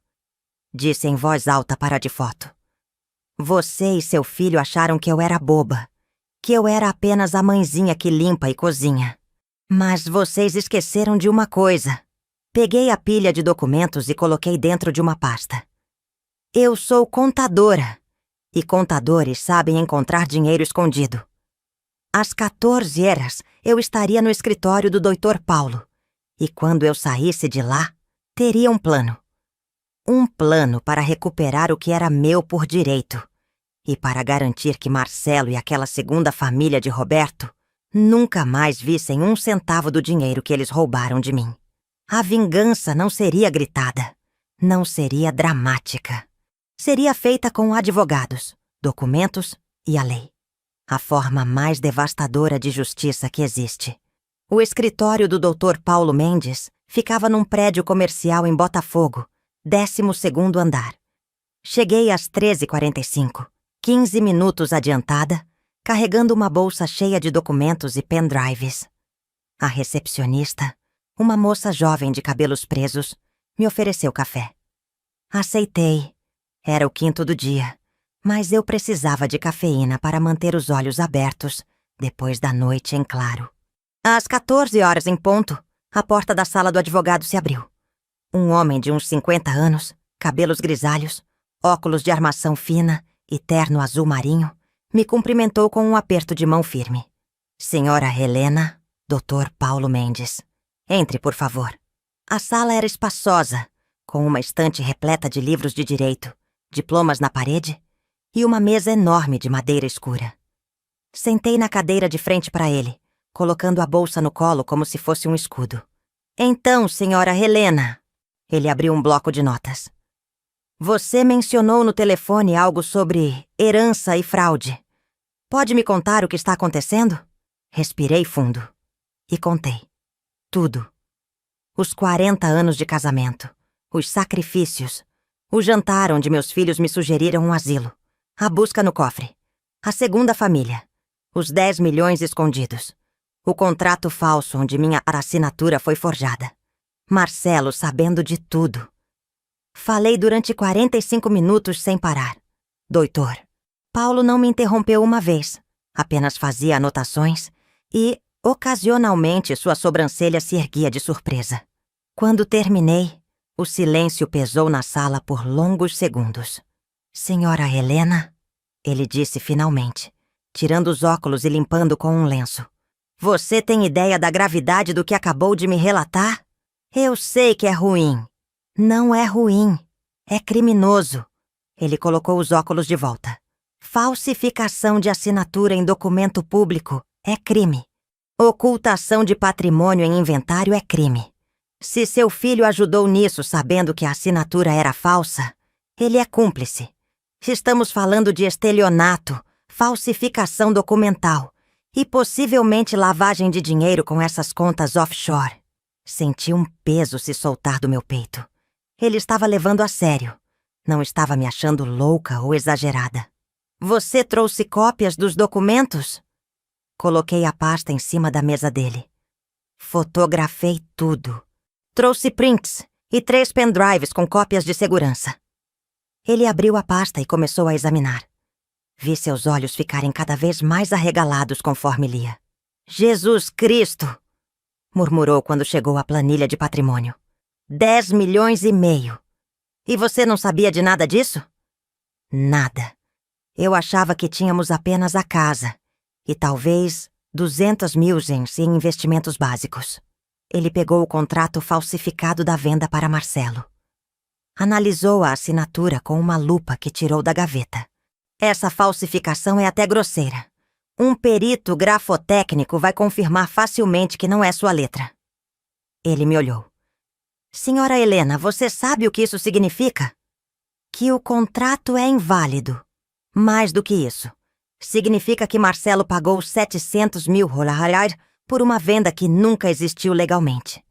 disse em voz alta para a de foto. Você e seu filho acharam que eu era boba, que eu era apenas a mãezinha que limpa e cozinha. Mas vocês esqueceram de uma coisa. Peguei a pilha de documentos e coloquei dentro de uma pasta. Eu sou contadora, e contadores sabem encontrar dinheiro escondido. Às 14 horas, eu estaria no escritório do Dr. Paulo, e quando eu saísse de lá, teria um plano. Um plano para recuperar o que era meu por direito, e para garantir que Marcelo e aquela segunda família de Roberto nunca mais vissem um centavo do dinheiro que eles roubaram de mim. A vingança não seria gritada, não seria dramática. Seria feita com advogados, documentos e a lei. A forma mais devastadora de justiça que existe. O escritório do Dr. Paulo Mendes ficava num prédio comercial em Botafogo, 12º andar. Cheguei às 13h45, 15 minutos adiantada, carregando uma bolsa cheia de documentos e pendrives. A recepcionista, uma moça jovem de cabelos presos, me ofereceu café. Aceitei. Era o 5º do dia, mas eu precisava de cafeína para manter os olhos abertos depois da noite em claro. Às 14 horas em ponto, a porta da sala do advogado se abriu. Um homem de uns 50 anos, cabelos grisalhos, óculos de armação fina e terno azul marinho, me cumprimentou com um aperto de mão firme. Senhora Helena, Dr. Paulo Mendes. Entre, por favor. A sala era espaçosa, com uma estante repleta de livros de direito, diplomas na parede e uma mesa enorme de madeira escura. Sentei na cadeira de frente para ele, colocando a bolsa no colo como se fosse um escudo. Então, senhora Helena, ele abriu um bloco de notas. Você mencionou no telefone algo sobre herança e fraude. Pode me contar o que está acontecendo? Respirei fundo e contei. Tudo. Os 40 anos de casamento, os sacrifícios, o jantar onde meus filhos me sugeriram um asilo, a busca no cofre, a segunda família, os 10 milhões escondidos, o contrato falso onde minha assinatura foi forjada, Marcelo sabendo de tudo. Falei durante 45 minutos sem parar. Doutor, Paulo não me interrompeu uma vez, apenas fazia anotações e, ocasionalmente, sua sobrancelha se erguia de surpresa. Quando terminei, o silêncio pesou na sala por longos segundos. Senhora Helena, ele disse finalmente, tirando os óculos e limpando com um lenço. Você tem ideia da gravidade do que acabou de me relatar? Eu sei que é ruim. Não é ruim. É criminoso. Ele colocou os óculos de volta. Falsificação de assinatura em documento público é crime. Ocultação de patrimônio em inventário é crime. Se seu filho ajudou nisso sabendo que a assinatura era falsa, ele é cúmplice. Estamos falando de estelionato, falsificação documental e possivelmente lavagem de dinheiro com essas contas offshore. Senti um peso se soltar do meu peito. Ele estava levando a sério. Não estava me achando louca ou exagerada. Você trouxe cópias dos documentos? Coloquei a pasta em cima da mesa dele. Fotografei tudo. Trouxe prints e 3 pendrives com cópias de segurança. Ele abriu a pasta e começou a examinar. Vi seus olhos ficarem cada vez mais arregalados conforme lia. Jesus Cristo! Murmurou quando chegou à planilha de patrimônio. 10 milhões e meio. E você não sabia de nada disso? Nada. Eu achava que tínhamos apenas a casa e talvez 200 mil em investimentos básicos. Ele pegou o contrato falsificado da venda para Marcelo. Analisou a assinatura com uma lupa que tirou da gaveta. Essa falsificação é até grosseira. Um perito grafotécnico vai confirmar facilmente que não é sua letra. Ele me olhou. Senhora Helena, você sabe o que isso significa? Que o contrato é inválido. Mais do que isso. Significa que Marcelo pagou 700 mil reais por uma venda que nunca existiu legalmente.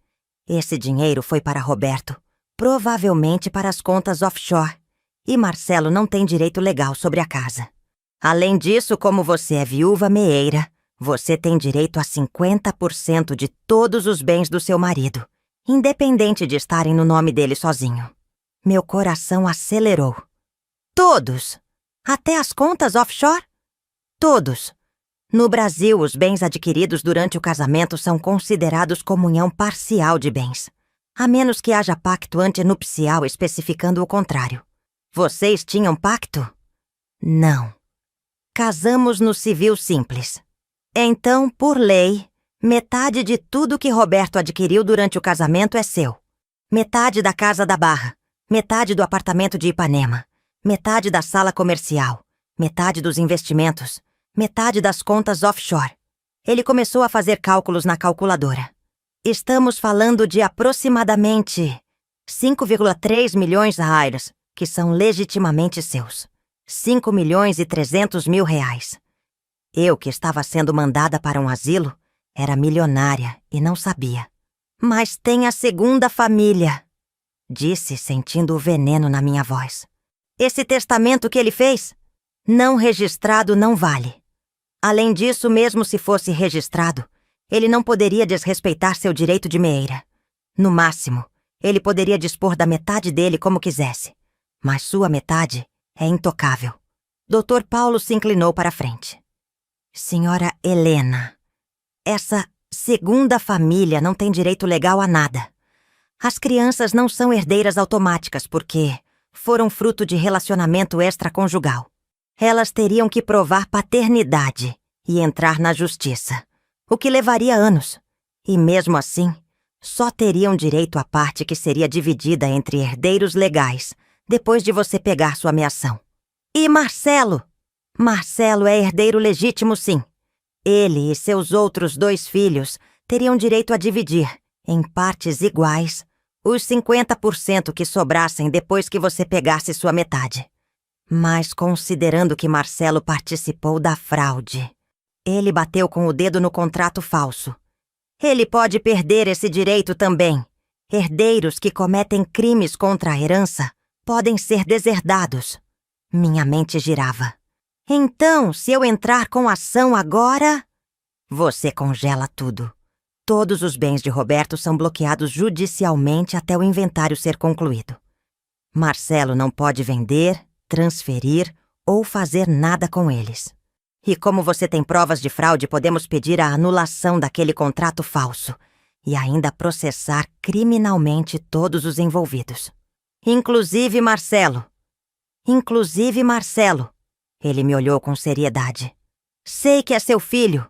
Esse dinheiro foi para Roberto, provavelmente para as contas offshore, e Marcelo não tem direito legal sobre a casa. Além disso, como você é viúva meeira, você tem direito a 50% de todos os bens do seu marido, independente de estarem no nome dele sozinho. Meu coração acelerou. Todos! Até as contas offshore? Todos. No Brasil, os bens adquiridos durante o casamento são considerados comunhão parcial de bens, a menos que haja pacto antenupcial especificando o contrário. Vocês tinham pacto? Não. Casamos no civil simples. Então, por lei, metade de tudo que Roberto adquiriu durante o casamento é seu. Metade da casa da Barra, metade do apartamento de Ipanema, metade da sala comercial, metade dos investimentos, metade das contas offshore. Ele começou a fazer cálculos na calculadora. Estamos falando de aproximadamente 5,3 milhões de reais, que são legitimamente seus. 5 milhões e 300 mil reais. Eu, que estava sendo mandada para um asilo, era milionária e não sabia. Mas tem a segunda família, disse, sentindo o veneno na minha voz. Esse testamento que ele fez, não registrado, não vale. Além disso, mesmo se fosse registrado, ele não poderia desrespeitar seu direito de meeira. No máximo, ele poderia dispor da metade dele como quisesse. Mas sua metade é intocável. Dr. Paulo se inclinou para a frente. Senhora Helena, essa segunda família não tem direito legal a nada. As crianças não são herdeiras automáticas porque foram fruto de relacionamento extraconjugal. Elas teriam que provar paternidade e entrar na justiça, o que levaria anos. E mesmo assim, só teriam direito à parte que seria dividida entre herdeiros legais depois de você pegar sua meação. E Marcelo? Marcelo é herdeiro legítimo, sim. Ele e seus outros 2 filhos teriam direito a dividir, em partes iguais, os 50% que sobrassem depois que você pegasse sua metade. Mas considerando que Marcelo participou da fraude, ele bateu com o dedo no contrato falso. Ele pode perder esse direito também. Herdeiros que cometem crimes contra a herança podem ser deserdados. Minha mente girava. Então, se eu entrar com ação agora... Você congela tudo. Todos os bens de Roberto são bloqueados judicialmente até o inventário ser concluído. Marcelo não pode vender, transferir ou fazer nada com eles. E como você tem provas de fraude, podemos pedir a anulação daquele contrato falso e ainda processar criminalmente todos os envolvidos. Inclusive Marcelo. Ele me olhou com seriedade. Sei que é seu filho,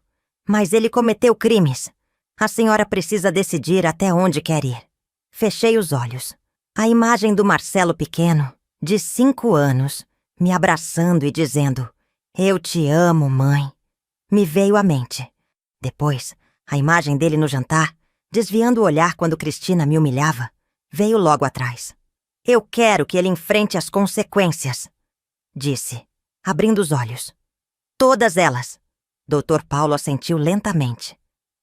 mas ele cometeu crimes. A senhora precisa decidir até onde quer ir. Fechei os olhos. A imagem do Marcelo pequeno, de 5 anos, me abraçando e dizendo: "Eu te amo, mãe", me veio à mente. Depois, a imagem dele no jantar, desviando o olhar quando Cristina me humilhava, veio logo atrás. "Eu quero que ele enfrente as consequências", disse, abrindo os olhos. "Todas elas." Dr. Paulo assentiu lentamente.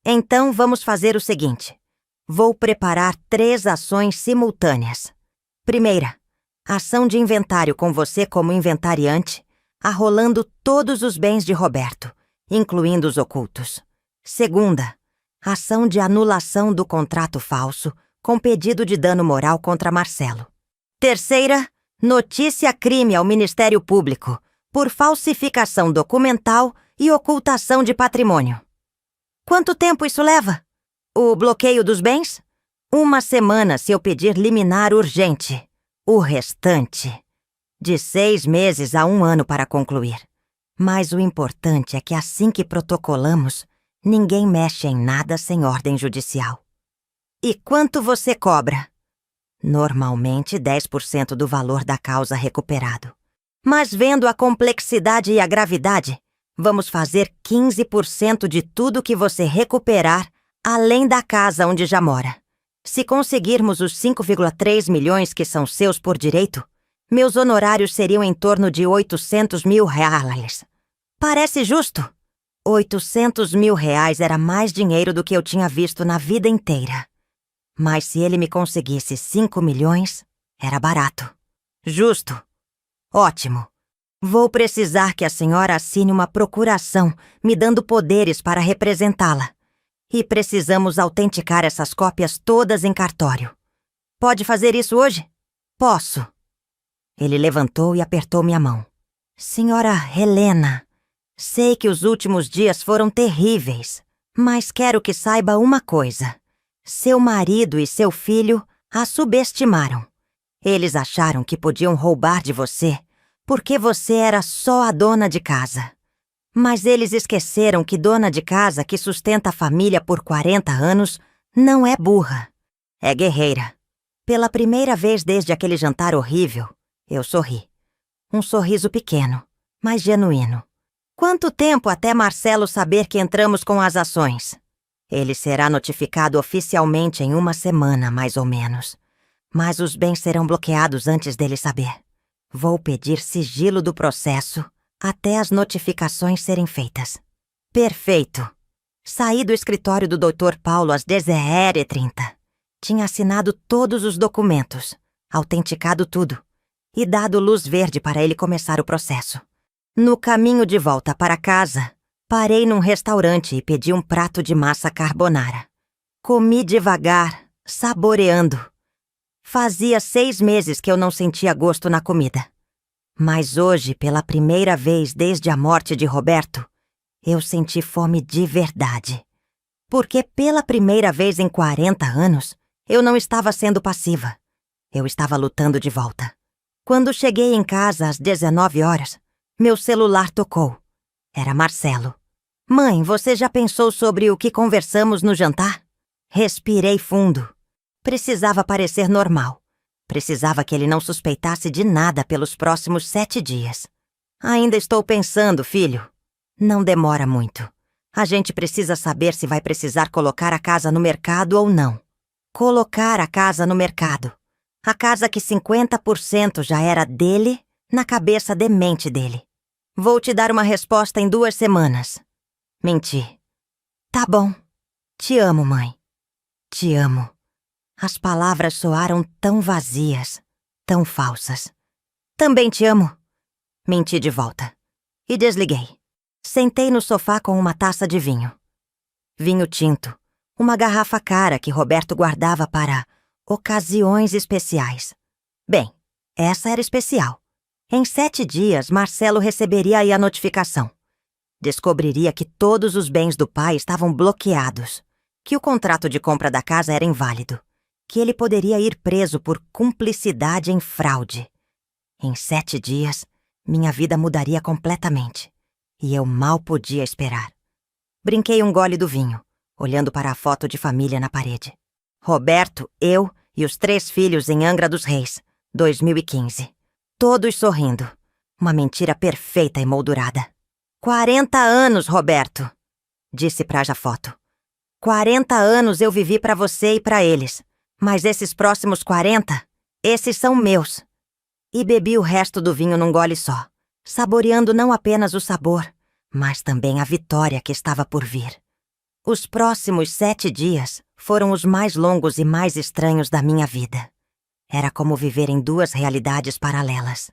"Então vamos fazer o seguinte. Vou preparar 3 ações simultâneas. Primeira, ação de inventário com você como inventariante, arrolando todos os bens de Roberto, incluindo os ocultos. Segunda, ação de anulação do contrato falso com pedido de dano moral contra Marcelo. Terceira, notícia-crime ao Ministério Público por falsificação documental e ocultação de patrimônio. Quanto tempo isso leva? O bloqueio dos bens? 1 semana se eu pedir liminar urgente. O restante, de 6 meses a 1 ano para concluir. Mas o importante é que assim que protocolamos, ninguém mexe em nada sem ordem judicial. E quanto você cobra? Normalmente 10% do valor da causa recuperado. Mas vendo a complexidade e a gravidade, vamos fazer 15% de tudo que você recuperar, além da casa onde já mora. Se conseguirmos os 5,3 milhões que são seus por direito, meus honorários seriam em torno de 800 mil reais. Parece justo? 800 mil reais era mais dinheiro do que eu tinha visto na vida inteira. Mas se ele me conseguisse 5 milhões, era barato. Justo. Ótimo. Vou precisar que a senhora assine uma procuração, me dando poderes para representá-la. E precisamos autenticar essas cópias todas em cartório. Pode fazer isso hoje? Posso. Ele levantou e apertou minha mão. Senhora Helena, sei que os últimos dias foram terríveis, mas quero que saiba uma coisa. Seu marido e seu filho a subestimaram. Eles acharam que podiam roubar de você porque você era só a dona de casa. Mas eles esqueceram que dona de casa que sustenta a família por 40 anos não é burra, é guerreira. Pela primeira vez desde aquele jantar horrível, eu sorri. Um sorriso pequeno, mas genuíno. Quanto tempo até Marcelo saber que entramos com as ações? Ele será notificado oficialmente em 1 semana, mais ou menos. Mas os bens serão bloqueados antes dele saber. Vou pedir sigilo do processo até as notificações serem feitas. Perfeito. Saí do escritório do Dr. Paulo às 10h30. Tinha assinado todos os documentos, autenticado tudo e dado luz verde para ele começar o processo. No caminho de volta para casa, parei num restaurante e pedi um prato de massa carbonara. Comi devagar, saboreando. Fazia 6 meses que eu não sentia gosto na comida. Mas hoje, pela primeira vez desde a morte de Roberto, eu senti fome de verdade. Porque pela primeira vez em 40 anos, eu não estava sendo passiva. Eu estava lutando de volta. Quando cheguei em casa às 19h, meu celular tocou. Era Marcelo. Mãe, você já pensou sobre o que conversamos no jantar? Respirei fundo. Precisava parecer normal. Precisava que ele não suspeitasse de nada pelos próximos 7 dias. Ainda estou pensando, filho. Não demora muito. A gente precisa saber se vai precisar colocar a casa no mercado ou não. Colocar a casa no mercado. A casa que 50% já era dele, na cabeça demente dele. Vou te dar uma resposta em 2 semanas. Menti. Tá bom. Te amo, mãe. Te amo. As palavras soaram tão vazias, tão falsas. Também te amo. Menti de volta. E desliguei. Sentei no sofá com uma taça de vinho. Vinho tinto. Uma garrafa cara que Roberto guardava para ocasiões especiais. Bem, essa era especial. Em 7 dias, Marcelo receberia aí a notificação. Descobriria que todos os bens do pai estavam bloqueados, que o contrato de compra da casa era inválido, que ele poderia ir preso por cumplicidade em fraude. Em 7 dias, minha vida mudaria completamente, e eu mal podia esperar. Brinquei um gole do vinho, olhando para a foto de família na parede. Roberto, eu e os 3 filhos em Angra dos Reis, 2015. Todos sorrindo. Uma mentira perfeita e moldurada. 40 anos, Roberto, disse Praja a foto. 40 anos eu vivi para você e para eles, mas esses próximos 40, esses são meus. E bebi o resto do vinho num gole só, saboreando não apenas o sabor, mas também a vitória que estava por vir. Os próximos 7 dias foram os mais longos e mais estranhos da minha vida. Era como viver em 2 realidades paralelas.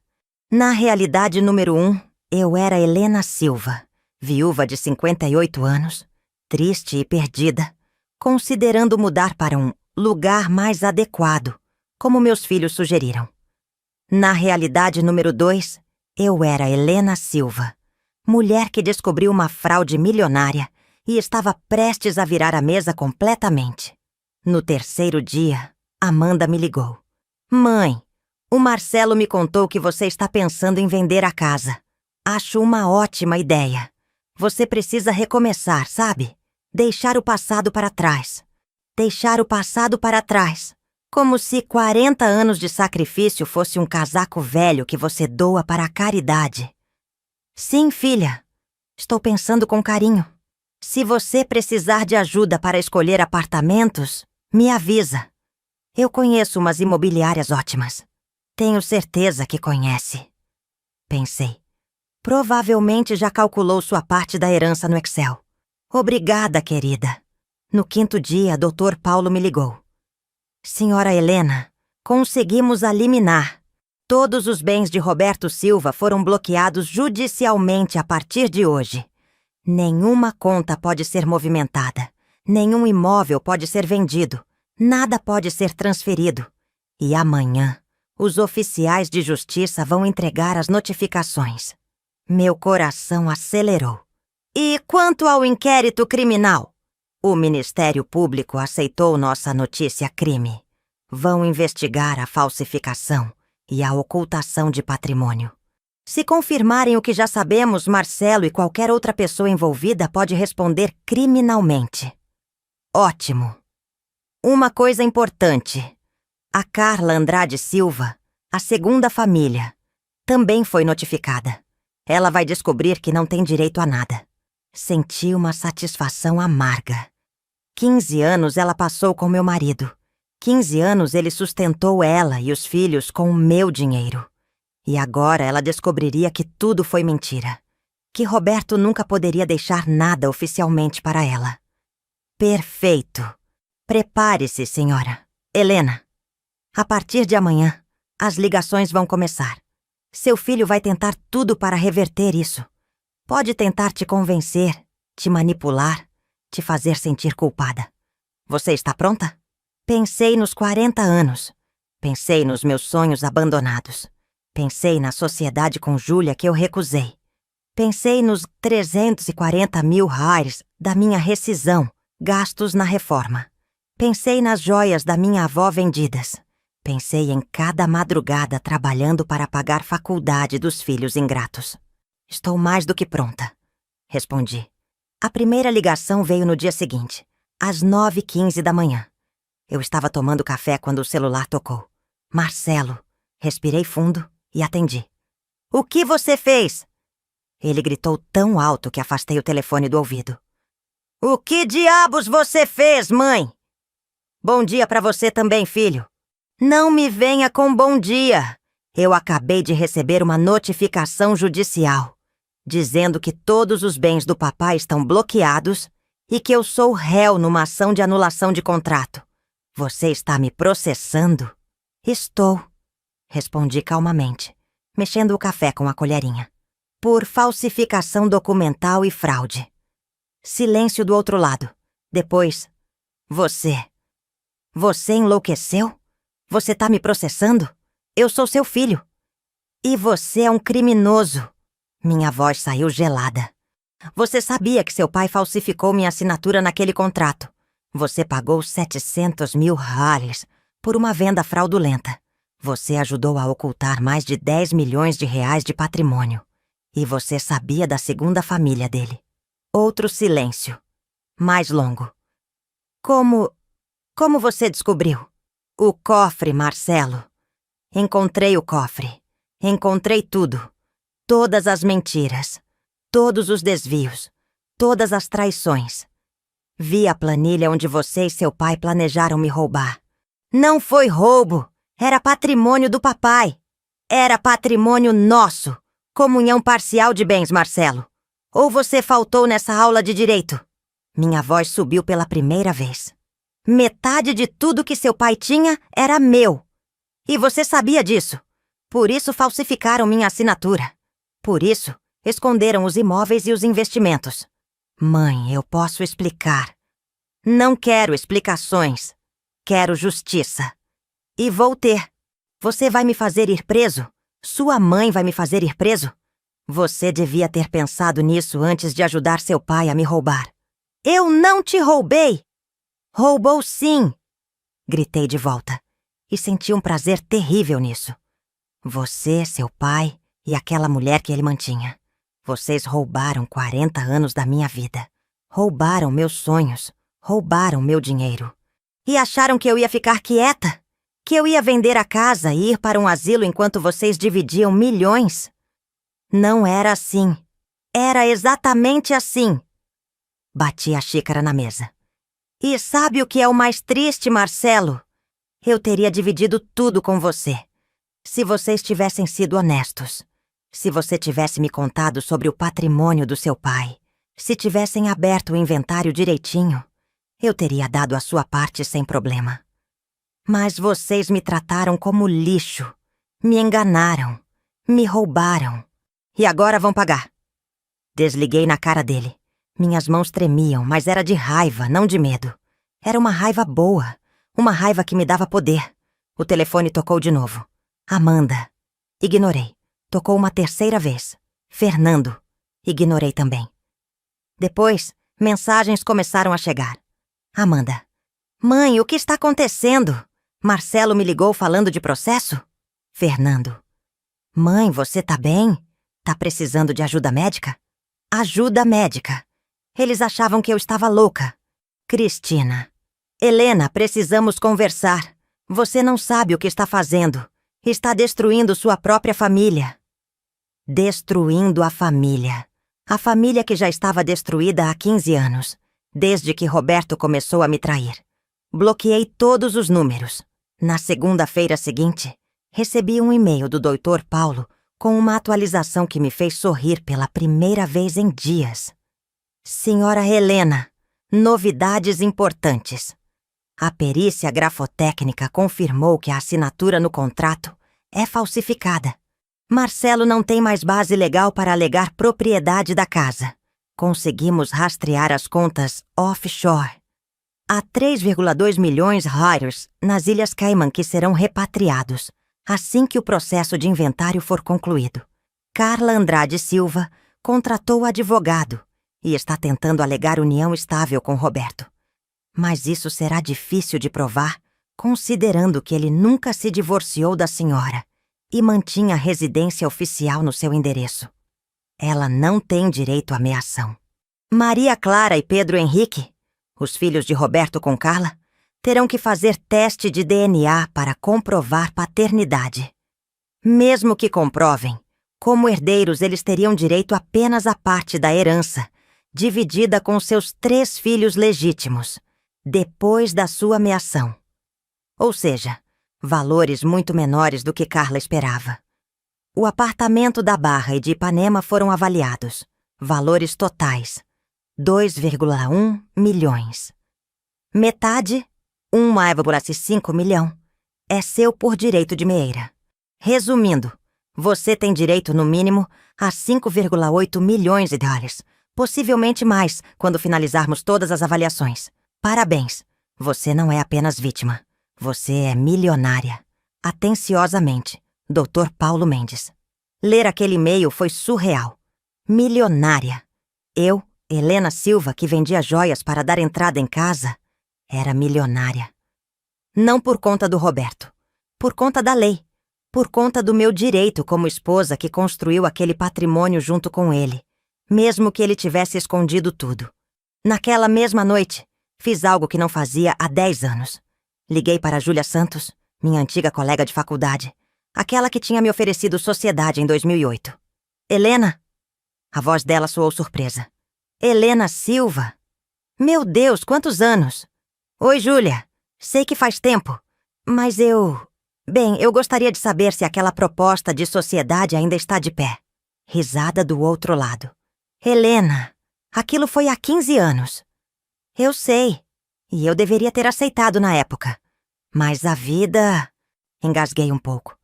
Na realidade número 1, eu era Helena Silva, viúva de 58 anos, triste e perdida, considerando mudar para um lugar mais adequado, como meus filhos sugeriram. Na realidade número 2, eu era Helena Silva, mulher que descobriu uma fraude milionária e estava prestes a virar a mesa completamente. No 3º dia, Amanda me ligou. Mãe, O Marcelo me contou que você está pensando em vender a casa. Acho uma ótima ideia. Você precisa recomeçar, sabe? Deixar o passado para trás. Deixar o passado para trás. Como se 40 anos de sacrifício fosse um casaco velho que você doa para a caridade. Sim, filha. Estou pensando com carinho. Se você precisar de ajuda para escolher apartamentos, me avisa. Eu conheço umas imobiliárias ótimas. Tenho certeza que conhece. Pensei. Provavelmente já calculou sua parte da herança no Excel. Obrigada, querida. No 5º dia, Dr. Paulo me ligou. Senhora Helena, conseguimos eliminar. Todos os bens de Roberto Silva foram bloqueados judicialmente a partir de hoje. Nenhuma conta pode ser movimentada. Nenhum imóvel pode ser vendido. Nada pode ser transferido. E amanhã, os oficiais de justiça vão entregar as notificações. Meu coração acelerou. E quanto ao inquérito criminal? O Ministério Público aceitou nossa notícia-crime. Vão investigar a falsificação e a ocultação de patrimônio. Se confirmarem o que já sabemos, Marcelo e qualquer outra pessoa envolvida pode responder criminalmente. Ótimo. Uma coisa importante. A Carla Andrade Silva, a segunda família, também foi notificada. Ela vai descobrir que não tem direito a nada. Senti uma satisfação amarga. 15 anos ela passou com meu marido. 15 anos ele sustentou ela e os filhos com o meu dinheiro. E agora ela descobriria que tudo foi mentira. Que Roberto nunca poderia deixar nada oficialmente para ela. Perfeito. Prepare-se, senhora. Helena, a partir de amanhã, as ligações vão começar. Seu filho vai tentar tudo para reverter isso. Pode tentar te convencer, te manipular, te fazer sentir culpada. Você está pronta? Pensei nos 40 anos. Pensei nos meus sonhos abandonados. Pensei na sociedade com Júlia que eu recusei. Pensei nos 340 mil reais da minha rescisão, gastos na reforma. Pensei nas joias da minha avó vendidas. Pensei em cada madrugada trabalhando para pagar faculdade dos filhos ingratos. Estou mais do que pronta, respondi. A primeira ligação veio no dia seguinte, às 9h15 da manhã. Eu estava tomando café quando o celular tocou. Marcelo. Respirei fundo e atendi. O que você fez? Ele gritou tão alto que afastei o telefone do ouvido. O que diabos você fez, mãe? Bom dia pra você também, filho. Não me venha com bom dia. Eu acabei de receber uma notificação judicial, dizendo que todos os bens do papai estão bloqueados e que eu sou réu numa ação de anulação de contrato. Você está me processando? Estou, respondi calmamente, mexendo o café com a colherinha. Por falsificação documental e fraude. Silêncio do outro lado. Depois, você. Você enlouqueceu? Você tá me processando? Eu sou seu filho. E você é um criminoso. Minha voz saiu gelada. Você sabia que seu pai falsificou minha assinatura naquele contrato. Você pagou 700 mil reais por uma venda fraudulenta. Você ajudou a ocultar mais de 10 milhões de reais de patrimônio. E você sabia da segunda família dele. Outro silêncio. Mais longo. Como você descobriu? O cofre, Marcelo. Encontrei o cofre. Encontrei tudo. Todas as mentiras. Todos os desvios. Todas as traições. Vi a planilha onde você e seu pai planejaram me roubar. Não foi roubo. Era patrimônio do papai. Era patrimônio nosso. Comunhão parcial de bens, Marcelo. Ou você faltou nessa aula de direito? Minha voz subiu pela primeira vez. Metade de tudo que seu pai tinha era meu. E você sabia disso. Por isso falsificaram minha assinatura. Por isso, esconderam os imóveis e os investimentos. Mãe, eu posso explicar. Não quero explicações. Quero justiça. E vou ter. Você vai me fazer ir preso? Sua mãe vai me fazer ir preso? Você devia ter pensado nisso antes de ajudar seu pai a me roubar. Eu não te roubei! Roubou sim! Gritei de volta. E senti um prazer terrível nisso. Você, seu pai e aquela mulher que ele mantinha. Vocês roubaram 40 anos da minha vida. Roubaram meus sonhos. Roubaram meu dinheiro. E acharam que eu ia ficar quieta? Que eu ia vender a casa e ir para um asilo enquanto vocês dividiam milhões? Não era assim. Era exatamente assim. Bati a xícara na mesa. E sabe o que é o mais triste, Marcelo? Eu teria dividido tudo com você. Se vocês tivessem sido honestos. Se você tivesse me contado sobre o patrimônio do seu pai. Se tivessem aberto o inventário direitinho, eu teria dado a sua parte sem problema. Mas vocês me trataram como lixo. Me enganaram. Me roubaram. E agora vão pagar. Desliguei na cara dele. Minhas mãos tremiam, mas era de raiva, não de medo. Era uma raiva boa. Uma raiva que me dava poder. O telefone tocou de novo. Amanda. Ignorei. Tocou uma terceira vez. Fernando. Ignorei também. Depois, mensagens começaram a chegar. Amanda. Mãe, o que está acontecendo? Marcelo me ligou falando de processo? Fernando. Mãe, você tá bem? Tá precisando de ajuda médica? Ajuda médica. Eles achavam que eu estava louca. Cristina. Helena, precisamos conversar. Você não sabe o que está fazendo. Está destruindo sua própria família. Destruindo a família. A família que já estava destruída há 15 anos, desde que Roberto começou a me trair. Bloqueei todos os números. Na segunda-feira seguinte, recebi um e-mail do Dr. Paulo com uma atualização que me fez sorrir pela primeira vez em dias. Senhora Helena, novidades importantes. A perícia grafotécnica confirmou que a assinatura no contrato é falsificada. Marcelo não tem mais base legal para alegar propriedade da casa. Conseguimos rastrear as contas offshore. Há 3,2 milhões Reuters nas Ilhas Cayman que serão repatriados assim que o processo de inventário for concluído. Carla Andrade Silva contratou advogado e está tentando alegar união estável com Roberto. Mas isso será difícil de provar, considerando que ele nunca se divorciou da senhora e mantinha residência oficial no seu endereço. Ela não tem direito à meação. Maria Clara e Pedro Henrique, os filhos de Roberto com Carla, terão que fazer teste de DNA para comprovar paternidade. Mesmo que comprovem, como herdeiros eles teriam direito apenas à parte da herança, dividida com seus 3 filhos legítimos, depois da sua meação. Ou seja, valores muito menores do que Carla esperava. O apartamento da Barra e de Ipanema foram avaliados. Valores totais: 2,1 milhões. Metade, 1,5 milhão, é seu por direito de meeira. Resumindo, você tem direito, no mínimo, a 5,8 milhões de dólares, possivelmente mais quando finalizarmos todas as avaliações. Parabéns, você não é apenas vítima, você é milionária. Atenciosamente, Dr. Paulo Mendes. Ler aquele e-mail foi surreal. Milionária. Eu, Helena Silva, que vendia joias para dar entrada em casa, era milionária. Não por conta do Roberto, por conta da lei, por conta do meu direito como esposa que construiu aquele patrimônio junto com ele, mesmo que ele tivesse escondido tudo. Naquela mesma noite, fiz algo que não fazia há 10 anos. Liguei para Júlia Santos, minha antiga colega de faculdade, aquela que tinha me oferecido sociedade em 2008. Helena? A voz dela soou surpresa. Helena Silva? Meu Deus, quantos anos! Oi, Júlia. Sei que faz tempo, mas eu gostaria de saber se aquela proposta de sociedade ainda está de pé. Risada do outro lado. Helena, aquilo foi há 15 anos. Eu sei, e eu deveria ter aceitado na época. Mas a vida... Engasguei um pouco.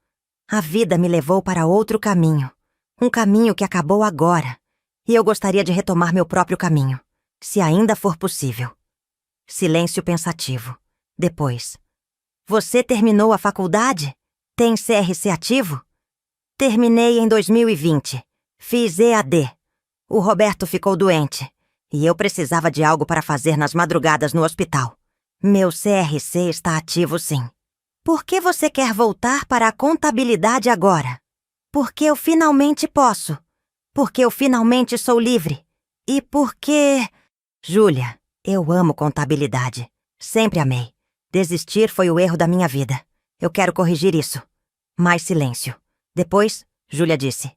A vida me levou para outro caminho. Um caminho que acabou agora. E eu gostaria de retomar meu próprio caminho, se ainda for possível. Silêncio pensativo. Depois. Você terminou a faculdade? Tem CRC ativo? Terminei em 2020. Fiz EAD. O Roberto ficou doente. E eu precisava de algo para fazer nas madrugadas no hospital. Meu CRC está ativo, sim. Por que você quer voltar para a contabilidade agora? Porque eu finalmente posso. Porque eu finalmente sou livre. E porque... Júlia, eu amo contabilidade. Sempre amei. Desistir foi o erro da minha vida. Eu quero corrigir isso. Mais silêncio. Depois, Júlia disse: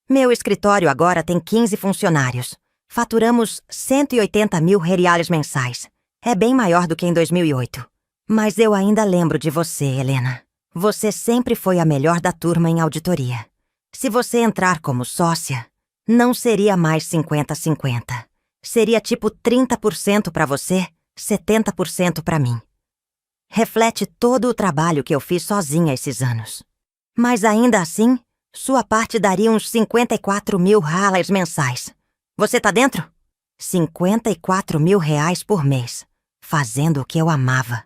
Meu escritório agora tem 15 funcionários. Faturamos 180 mil reais mensais. É bem maior do que em 2008. Mas eu ainda lembro de você, Helena. Você sempre foi a melhor da turma em auditoria. Se você entrar como sócia, não seria mais 50-50. Seria tipo 30% para você, 70% para mim. Reflete todo o trabalho que eu fiz sozinha esses anos. Mas ainda assim, sua parte daria uns 54 mil reais mensais. Você tá dentro? 54 mil reais por mês, fazendo o que eu amava.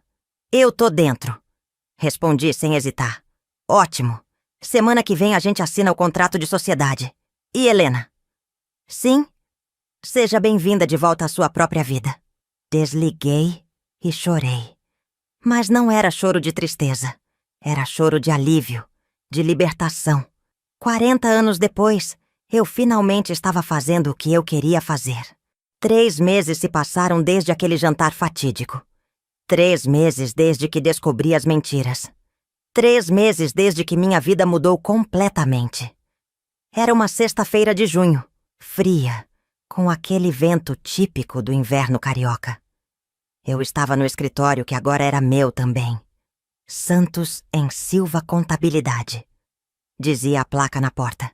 Eu tô dentro, respondi sem hesitar. Ótimo. Semana que vem a gente assina o contrato de sociedade. E Helena? Sim? Seja bem-vinda de volta à sua própria vida. Desliguei e chorei. Mas não era choro de tristeza. Era choro de alívio, de libertação. 40 anos depois, eu finalmente estava fazendo o que eu queria fazer. 3 meses se passaram desde aquele jantar fatídico. 3 meses desde que descobri as mentiras. 3 meses desde que minha vida mudou completamente. Era uma sexta-feira de junho, fria, com aquele vento típico do inverno carioca. Eu estava no escritório que agora era meu também. Santos em Silva Contabilidade, dizia a placa na porta,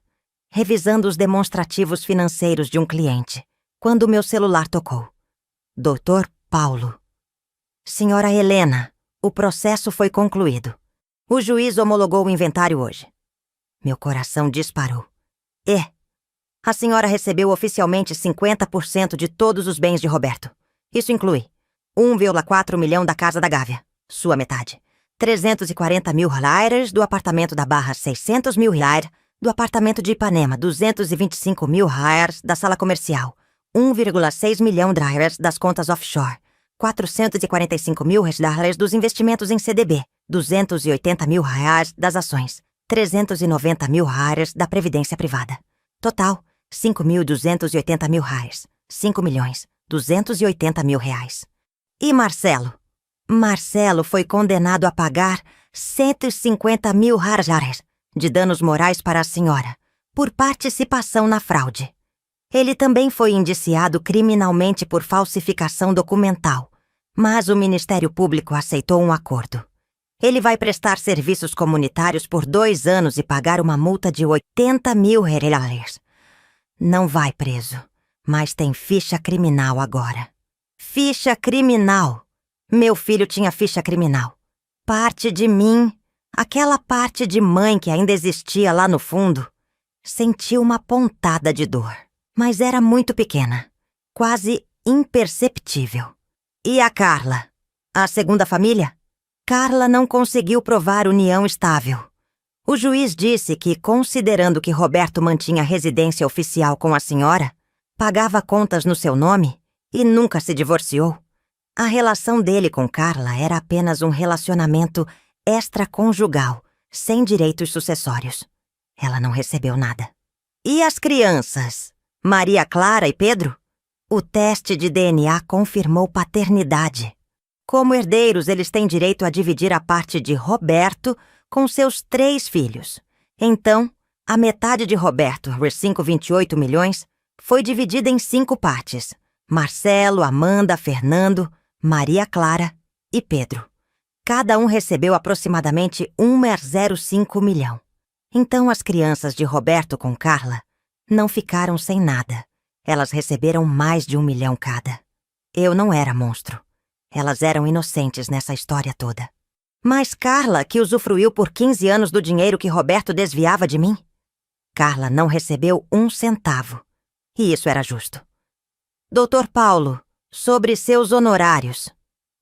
revisando os demonstrativos financeiros de um cliente, quando meu celular tocou. Dr. Paulo. Senhora Helena, o processo foi concluído. O juiz homologou o inventário hoje. Meu coração disparou. A senhora recebeu oficialmente 50% de todos os bens de Roberto. Isso inclui 1,4 milhão da Casa da Gávea, sua metade. 340 mil reais do apartamento da Barra, 600 mil reais do apartamento de Ipanema, 225 mil reais da sala comercial, 1,6 milhão de reais das contas offshore, 445 mil reais dos investimentos em CDB, 280 mil reais das ações, 390 mil reais da previdência privada. Total, 5.280 mil reais. 5.280 mil reais. E Marcelo? Marcelo foi condenado a pagar 150 mil reais de danos morais para a senhora, por participação na fraude. Ele também foi indiciado criminalmente por falsificação documental, mas o Ministério Público aceitou um acordo. Ele vai prestar serviços comunitários por 2 anos e pagar uma multa de 80 mil reais. Não vai preso, mas tem ficha criminal agora. Ficha criminal! Meu filho tinha ficha criminal. Parte de mim, aquela parte de mãe que ainda existia lá no fundo, sentiu uma pontada de dor, mas era muito pequena, quase imperceptível. E a Carla? A segunda família? Carla não conseguiu provar união estável. O juiz disse que, considerando que Roberto mantinha residência oficial com a senhora, pagava contas no seu nome e nunca se divorciou, a relação dele com Carla era apenas um relacionamento extraconjugal, sem direitos sucessórios. Ela não recebeu nada. E as crianças? Maria Clara e Pedro? O teste de DNA confirmou paternidade. Como herdeiros, eles têm direito a dividir a parte de Roberto com seus 3 filhos. Então, a metade de Roberto, os 5,28 milhões, foi dividida em 5 partes. Marcelo, Amanda, Fernando, Maria Clara e Pedro. Cada um recebeu aproximadamente 1,05 milhão. Então as crianças de Roberto com Carla não ficaram sem nada. Elas receberam mais de 1 milhão cada. Eu não era monstro. Elas eram inocentes nessa história toda. Mas Carla, que usufruiu por 15 anos do dinheiro que Roberto desviava de mim? Carla não recebeu 1 centavo. E isso era justo. Dr. Paulo, sobre seus honorários.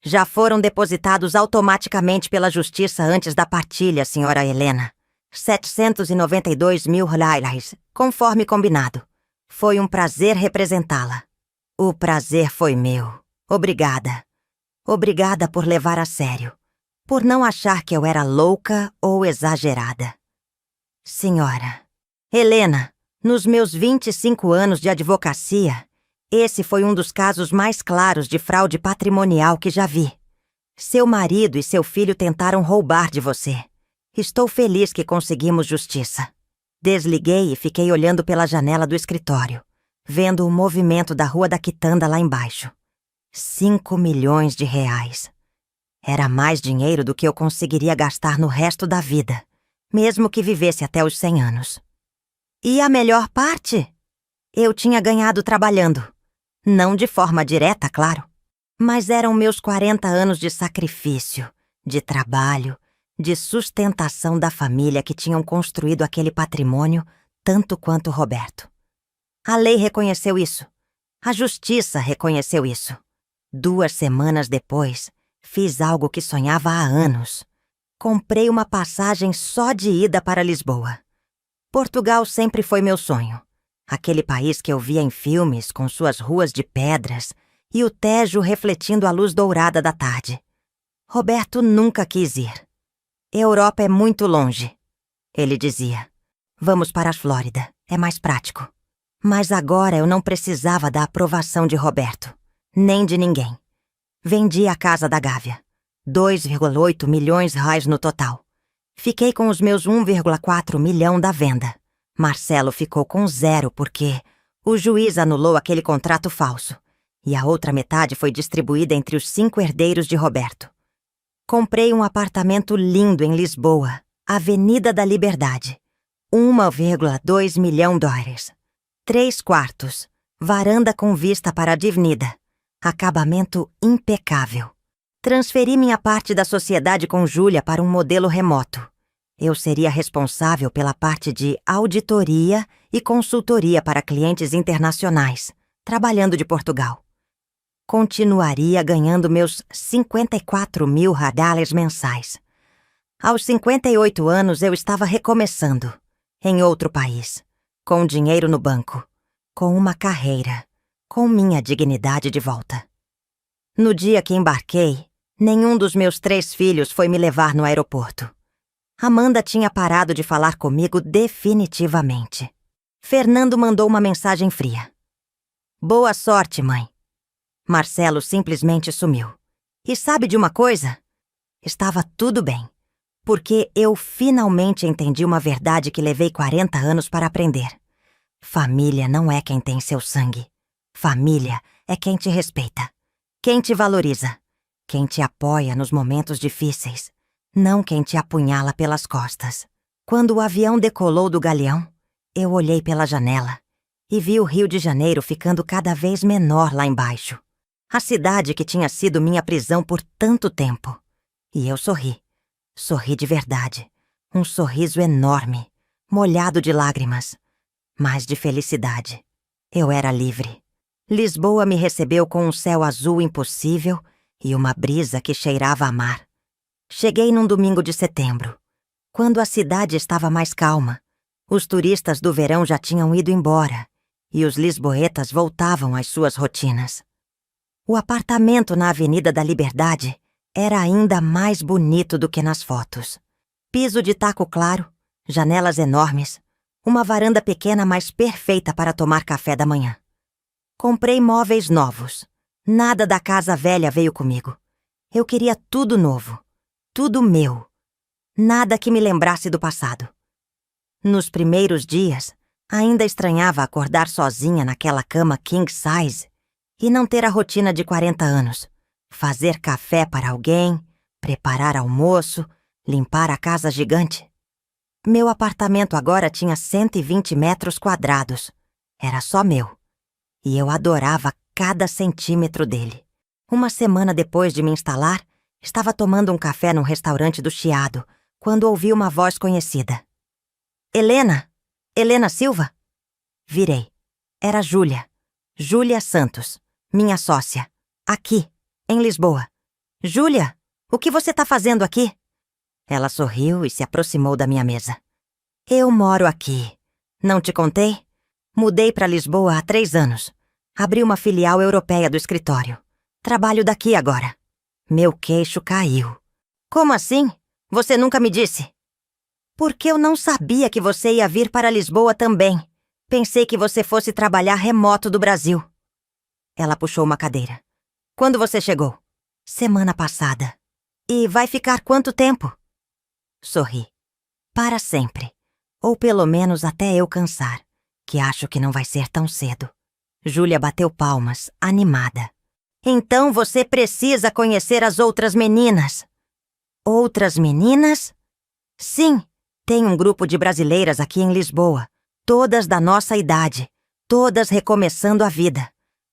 Já foram depositados automaticamente pela Justiça antes da partilha, senhora Helena. 792 mil reais, conforme combinado. Foi um prazer representá-la. O prazer foi meu. Obrigada. Obrigada por levar a sério. por não achar que eu era louca ou exagerada. Senhora, Helena, nos meus 25 anos de advocacia, esse foi um dos casos mais claros de fraude patrimonial que já vi. Seu marido e seu filho tentaram roubar de você. Estou feliz que conseguimos justiça. Desliguei e fiquei olhando pela janela do escritório, vendo o movimento da Rua da Quitanda lá embaixo. 5 milhões de reais. Era mais dinheiro do que eu conseguiria gastar no resto da vida, mesmo que vivesse até os 100 anos. E a melhor parte? Eu tinha ganhado trabalhando. Não de forma direta, claro. Mas eram meus 40 anos de sacrifício, de trabalho, de sustentação da família que tinham construído aquele patrimônio tanto quanto Roberto. A lei reconheceu isso. A justiça reconheceu isso. 2 semanas depois, fiz algo que sonhava há anos. Comprei uma passagem só de ida para Lisboa. Portugal sempre foi meu sonho. Aquele país que eu via em filmes, com suas ruas de pedras e o Tejo refletindo a luz dourada da tarde. Roberto nunca quis ir. Europa é muito longe, ele dizia. Vamos para a Flórida, é mais prático. Mas agora eu não precisava da aprovação de Roberto, nem de ninguém. Vendi a casa da Gávea. 2,8 milhões reais no total. Fiquei com os meus 1,4 milhão da venda. Marcelo ficou com 0 porque o juiz anulou aquele contrato falso. E a outra metade foi distribuída entre os 5 herdeiros de Roberto. Comprei um apartamento lindo em Lisboa, Avenida da Liberdade. 1,2 milhão de dólares. 3 quartos, varanda com vista para a Avenida. Acabamento impecável. Transferi minha parte da sociedade com Júlia para um modelo remoto. Eu seria responsável pela parte de auditoria e consultoria para clientes internacionais, trabalhando de Portugal. Continuaria ganhando meus 54 mil reais mensais. Aos 58 anos eu estava recomeçando, em outro país, com dinheiro no banco, com uma carreira, com minha dignidade de volta. No dia que embarquei, nenhum dos meus 3 filhos foi me levar no aeroporto. Amanda tinha parado de falar comigo definitivamente. Fernando mandou uma mensagem fria. Boa sorte, mãe. Marcelo simplesmente sumiu. E sabe de uma coisa? Estava tudo bem, porque eu finalmente entendi uma verdade que levei 40 anos para aprender. Família não é quem tem seu sangue. Família é quem te respeita, quem te valoriza, quem te apoia nos momentos difíceis, não quem te apunhala pelas costas. Quando o avião decolou do Galeão, eu olhei pela janela e vi o Rio de Janeiro ficando cada vez menor lá embaixo. A cidade que tinha sido minha prisão por tanto tempo. E eu sorri. Sorri de verdade. Um sorriso enorme, molhado de lágrimas, mas de felicidade. Eu era livre. Lisboa me recebeu com um céu azul impossível e uma brisa que cheirava a mar. Cheguei num domingo de setembro, quando a cidade estava mais calma. Os turistas do verão já tinham ido embora e os lisboetas voltavam às suas rotinas. O apartamento na Avenida da Liberdade era ainda mais bonito do que nas fotos. Piso de taco claro, janelas enormes, uma varanda pequena mas perfeita para tomar café da manhã. Comprei móveis novos. Nada da casa velha veio comigo. Eu queria tudo novo, tudo meu. Nada que me lembrasse do passado. Nos primeiros dias, ainda estranhava acordar sozinha naquela cama king size e não ter a rotina de 40 anos. Fazer café para alguém, preparar almoço, limpar a casa gigante. Meu apartamento agora tinha 120 metros quadrados. Era só meu. E eu adorava cada centímetro dele. Uma semana depois de me instalar, estava tomando um café num restaurante do Chiado, quando ouvi uma voz conhecida. Helena? Helena Silva? Virei. Era Júlia. Júlia Santos, minha sócia. Aqui, em Lisboa. Júlia, o que você está fazendo aqui? Ela sorriu e se aproximou da minha mesa. Eu moro aqui. Não te contei? Mudei para Lisboa há 3 anos. Abri uma filial europeia do escritório. Trabalho daqui agora. Meu queixo caiu. Como assim? Você nunca me disse. Porque eu não sabia que você ia vir para Lisboa também. Pensei que você fosse trabalhar remoto do Brasil. Ela puxou uma cadeira. Quando você chegou? Semana passada. E vai ficar quanto tempo? Sorri. Para sempre. Ou pelo menos até eu cansar, que acho que não vai ser tão cedo. Júlia bateu palmas, animada. Então você precisa conhecer as outras meninas. Outras meninas? Sim, tem um grupo de brasileiras aqui em Lisboa, todas da nossa idade, todas recomeçando a vida.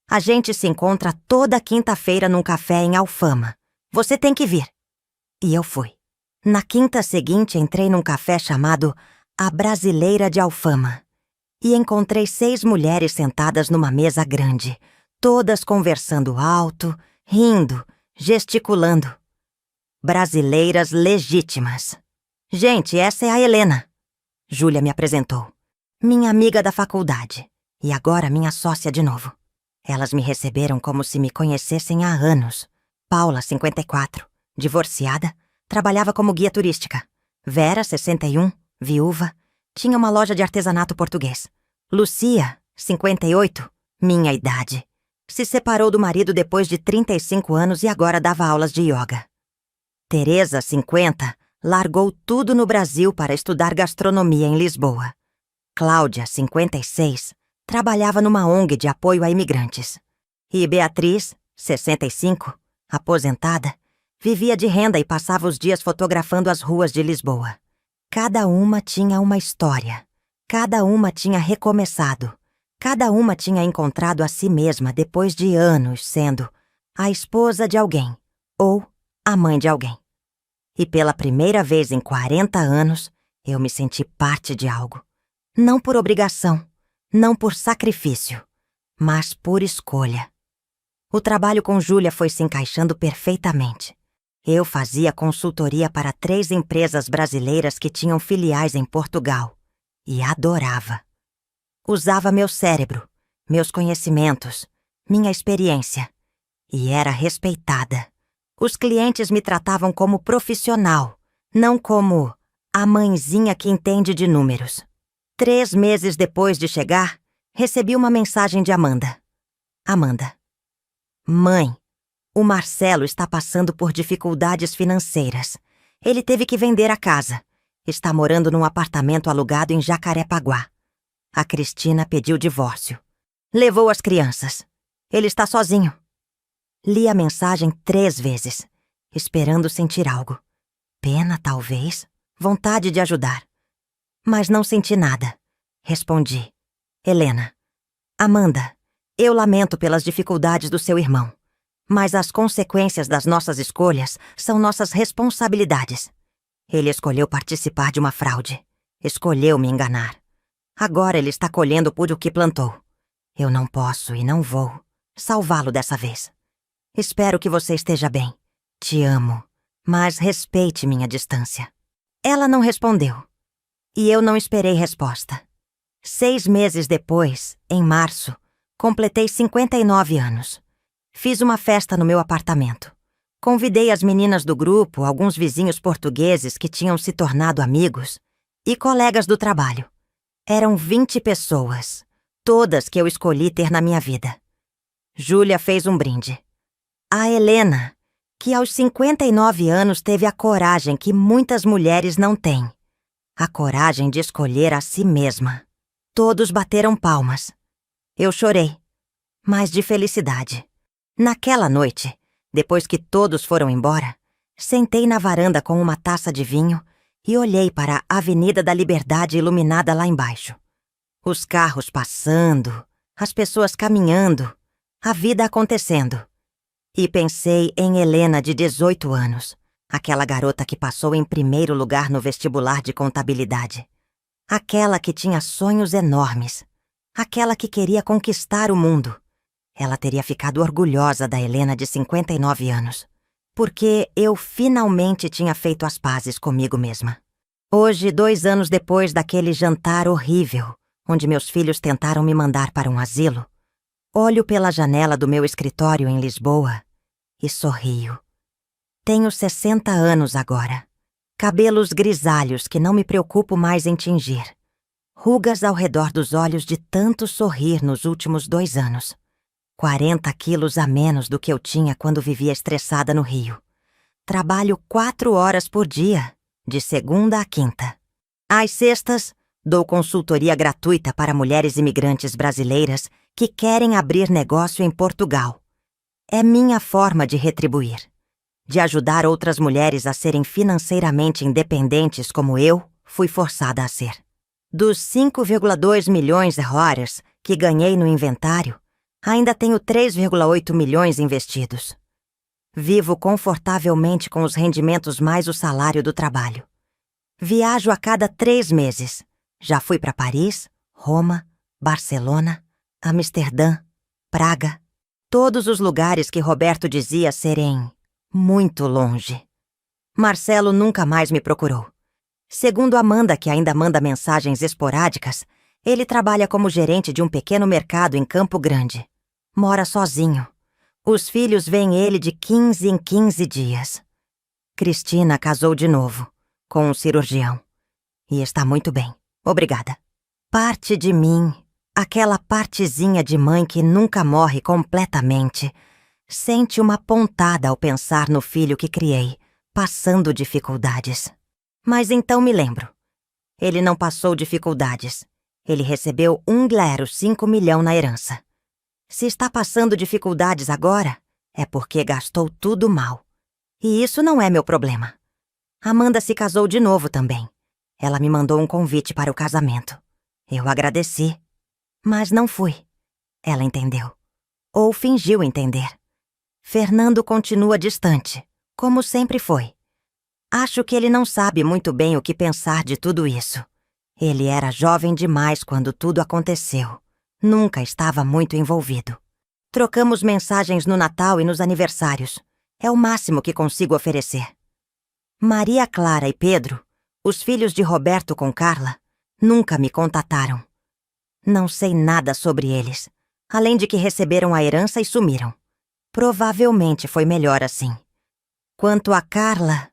A gente se encontra toda quinta-feira num café em Alfama. Você tem que vir. E eu fui. Na quinta seguinte, entrei num café chamado A Brasileira de Alfama. E encontrei 6 mulheres sentadas numa mesa grande, todas conversando alto, rindo, gesticulando. Brasileiras legítimas. Gente, essa é a Helena. Júlia me apresentou. Minha amiga da faculdade. E agora minha sócia de novo. Elas me receberam como se me conhecessem há anos. Paula, 54, divorciada, trabalhava como guia turística. Vera, 61, viúva, tinha uma loja de artesanato português. Lucia, 58, minha idade. Se separou do marido depois de 35 anos e agora dava aulas de yoga. Teresa, 50, largou tudo no Brasil para estudar gastronomia em Lisboa. Cláudia, 56, trabalhava numa ONG de apoio a imigrantes. E Beatriz, 65, aposentada, vivia de renda e passava os dias fotografando as ruas de Lisboa. Cada uma tinha uma história. Cada uma tinha recomeçado. Cada uma tinha encontrado a si mesma depois de anos sendo a esposa de alguém ou a mãe de alguém. E pela primeira vez em 40 anos, eu me senti parte de algo. Não por obrigação, não por sacrifício, mas por escolha. O trabalho com Júlia foi se encaixando perfeitamente. Eu fazia consultoria para 3 empresas brasileiras que tinham filiais em Portugal. E adorava. Usava meu cérebro, meus conhecimentos, minha experiência. E era respeitada. Os clientes me tratavam como profissional, não como a mãezinha que entende de números. 3 meses depois de chegar, recebi uma mensagem de Amanda. Amanda. Mãe, o Marcelo está passando por dificuldades financeiras. Ele teve que vender a casa. Está morando num apartamento alugado em Jacarepaguá. A Cristina pediu divórcio. Levou as crianças. Ele está sozinho. Li a mensagem 3 vezes, esperando sentir algo. Pena, talvez. Vontade de ajudar. Mas não senti nada. Respondi. Helena. Amanda, eu lamento pelas dificuldades do seu irmão. Mas as consequências das nossas escolhas são nossas responsabilidades. Ele escolheu participar de uma fraude. Escolheu me enganar. Agora ele está colhendo por o que plantou. Eu não posso e não vou salvá-lo dessa vez. Espero que você esteja bem. Te amo, mas respeite minha distância. Ela não respondeu. E eu não esperei resposta. 6 meses depois, em março, completei 59 anos. Fiz uma festa no meu apartamento. Convidei as meninas do grupo, alguns vizinhos portugueses que tinham se tornado amigos e colegas do trabalho. Eram 20 pessoas, todas que eu escolhi ter na minha vida. Júlia fez um brinde. A Helena, que aos 59 anos teve a coragem que muitas mulheres não têm. A coragem de escolher a si mesma. Todos bateram palmas. Eu chorei, mas de felicidade. Naquela noite, depois que todos foram embora, sentei na varanda com uma taça de vinho e olhei para a Avenida da Liberdade iluminada lá embaixo. Os carros passando, as pessoas caminhando, a vida acontecendo. E pensei em Helena, de 18 anos, aquela garota que passou em primeiro lugar no vestibular de contabilidade. Aquela que tinha sonhos enormes. Aquela que queria conquistar o mundo. Ela teria ficado orgulhosa da Helena de 59 anos, porque eu finalmente tinha feito as pazes comigo mesma. Hoje, 2 anos depois daquele jantar horrível, onde meus filhos tentaram me mandar para um asilo, olho pela janela do meu escritório em Lisboa e sorrio. Tenho 60 anos agora. Cabelos grisalhos que não me preocupo mais em tingir. Rugas ao redor dos olhos de tanto sorrir nos últimos 2 anos. 40 quilos a menos do que eu tinha quando vivia estressada no Rio. Trabalho 4 horas por dia, de segunda a quinta. Às sextas, dou consultoria gratuita para mulheres imigrantes brasileiras que querem abrir negócio em Portugal. É minha forma de retribuir, de ajudar outras mulheres a serem financeiramente independentes como eu fui forçada a ser. Dos 5,2 milhões de horas que ganhei no inventário, ainda tenho 3,8 milhões investidos. Vivo confortavelmente com os rendimentos mais o salário do trabalho. Viajo a cada 3 meses. Já fui para Paris, Roma, Barcelona, Amsterdã, Praga. Todos os lugares que Roberto dizia serem muito longe. Marcelo nunca mais me procurou. Segundo Amanda, que ainda manda mensagens esporádicas, ele trabalha como gerente de um pequeno mercado em Campo Grande. Mora sozinho. Os filhos veem ele de 15 em 15 dias. Cristina casou de novo, com um cirurgião. E está muito bem, obrigada. Parte de mim, aquela partezinha de mãe que nunca morre completamente, sente uma pontada ao pensar no filho que criei, passando dificuldades. Mas então me lembro. Ele não passou dificuldades. Ele recebeu 1,5 milhão na herança. Se está passando dificuldades agora, é porque gastou tudo mal. E isso não é meu problema. Amanda se casou de novo também. Ela me mandou um convite para o casamento. Eu agradeci, mas não fui. Ela entendeu. Ou fingiu entender. Fernando continua distante, como sempre foi. Acho que ele não sabe muito bem o que pensar de tudo isso. Ele era jovem demais quando tudo aconteceu. Nunca estava muito envolvido. Trocamos mensagens no Natal e nos aniversários. É o máximo que consigo oferecer. Maria Clara e Pedro, os filhos de Roberto com Carla, nunca me contataram. Não sei nada sobre eles, além de que receberam a herança e sumiram. Provavelmente foi melhor assim. Quanto a Carla...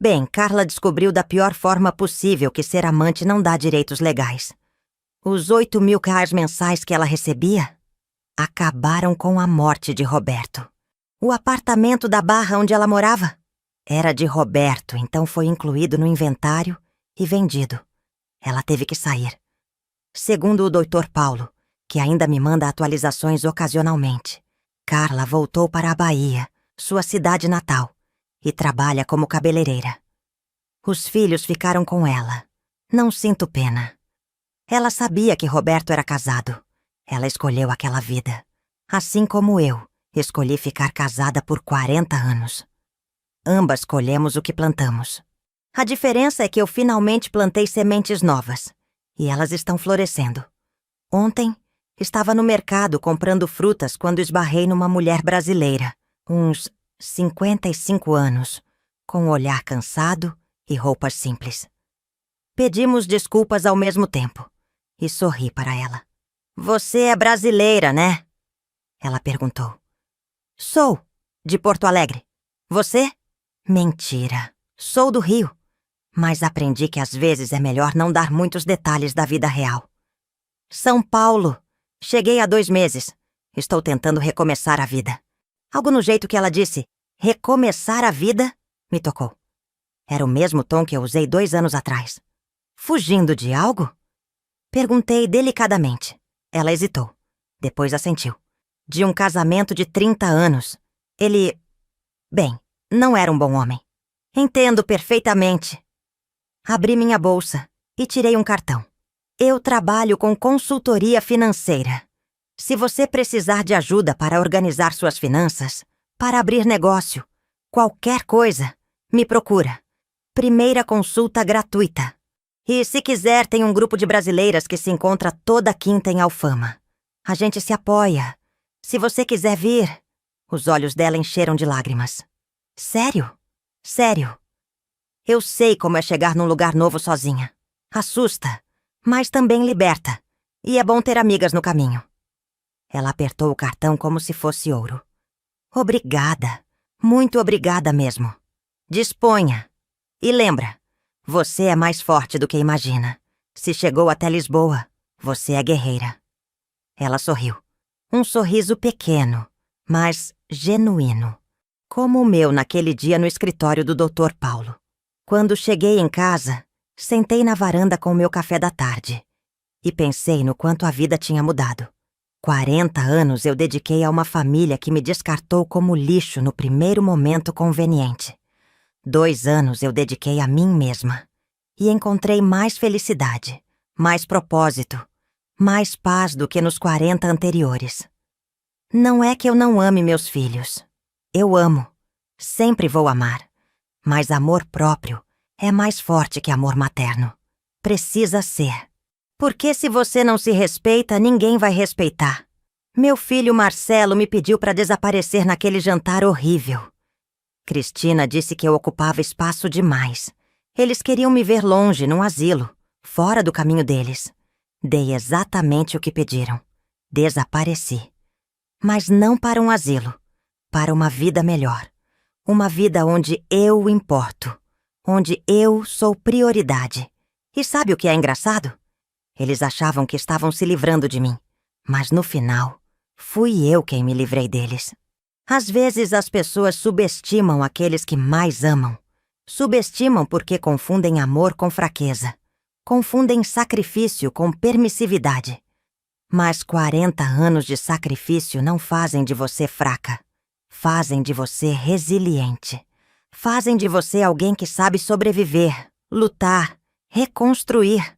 Bem, Carla descobriu da pior forma possível que ser amante não dá direitos legais. Os 8 mil reais mensais que ela recebia acabaram com a morte de Roberto. O apartamento da Barra onde ela morava era de Roberto, então foi incluído no inventário e vendido. Ela teve que sair. Segundo o Dr. Paulo, que ainda me manda atualizações ocasionalmente, Carla voltou para a Bahia, sua cidade natal, e trabalha como cabeleireira. Os filhos ficaram com ela. Não sinto pena. Ela sabia que Roberto era casado. Ela escolheu aquela vida. Assim como eu escolhi ficar casada por 40 anos. Ambas colhemos o que plantamos. A diferença é que eu finalmente plantei sementes novas. E elas estão florescendo. Ontem, estava no mercado comprando frutas quando esbarrei numa mulher brasileira, uns 55 anos, com um olhar cansado e roupas simples. Pedimos desculpas ao mesmo tempo e sorri para ela. "Você é brasileira, né?" Ela perguntou. "Sou, de Porto Alegre. Você?" "Mentira. Sou do Rio. Mas aprendi que às vezes é melhor não dar muitos detalhes da vida real." "São Paulo. Cheguei há 2 meses. Estou tentando recomeçar a vida." Algo no jeito que ela disse, "recomeçar a vida", me tocou. Era o mesmo tom que eu usei 2 anos atrás. "Fugindo de algo?" Perguntei delicadamente. Ela hesitou. Depois assentiu. "De um casamento de 30 anos. Ele... Bem, não era um bom homem." "Entendo perfeitamente." Abri minha bolsa e tirei um cartão. "Eu trabalho com consultoria financeira. Se você precisar de ajuda para organizar suas finanças, para abrir negócio, qualquer coisa, me procura. Primeira consulta gratuita. E se quiser, tem um grupo de brasileiras que se encontra toda quinta em Alfama. A gente se apoia. Se você quiser vir..." Os olhos dela encheram de lágrimas. "Sério? Sério. Eu sei como é chegar num lugar novo sozinha. Assusta, mas também liberta. E é bom ter amigas no caminho." Ela apertou o cartão como se fosse ouro. "Obrigada. Muito obrigada mesmo. Disponha. E lembra, você é mais forte do que imagina. Se chegou até Lisboa, você é guerreira. Ela sorriu. Um sorriso pequeno, mas genuíno. Como o meu naquele dia no escritório do Dr. Paulo. Quando cheguei em casa, sentei na varanda com o meu café da tarde e pensei no quanto a vida tinha mudado. 40 anos eu dediquei a uma família que me descartou como lixo no primeiro momento conveniente. 2 anos eu dediquei a mim mesma e encontrei mais felicidade, mais propósito, mais paz do que nos 40 anteriores. Não é que eu não ame meus filhos. Eu amo. Sempre vou amar. Mas amor próprio é mais forte que amor materno. Precisa ser. Porque se você não se respeita, ninguém vai respeitar. Meu filho Marcelo me pediu para desaparecer naquele jantar horrível. Cristina disse que eu ocupava espaço demais. Eles queriam me ver longe, num asilo, fora do caminho deles. Dei exatamente o que pediram. Desapareci. Mas não para um asilo. Para uma vida melhor. Uma vida onde eu importo. Onde eu sou prioridade. E sabe o que é engraçado? Eles achavam que estavam se livrando de mim. Mas no final, fui eu quem me livrei deles. Às vezes as pessoas subestimam aqueles que mais amam. Subestimam porque confundem amor com fraqueza. Confundem sacrifício com permissividade. Mas 40 anos de sacrifício não fazem de você fraca. Fazem de você resiliente. Fazem de você alguém que sabe sobreviver, lutar, reconstruir.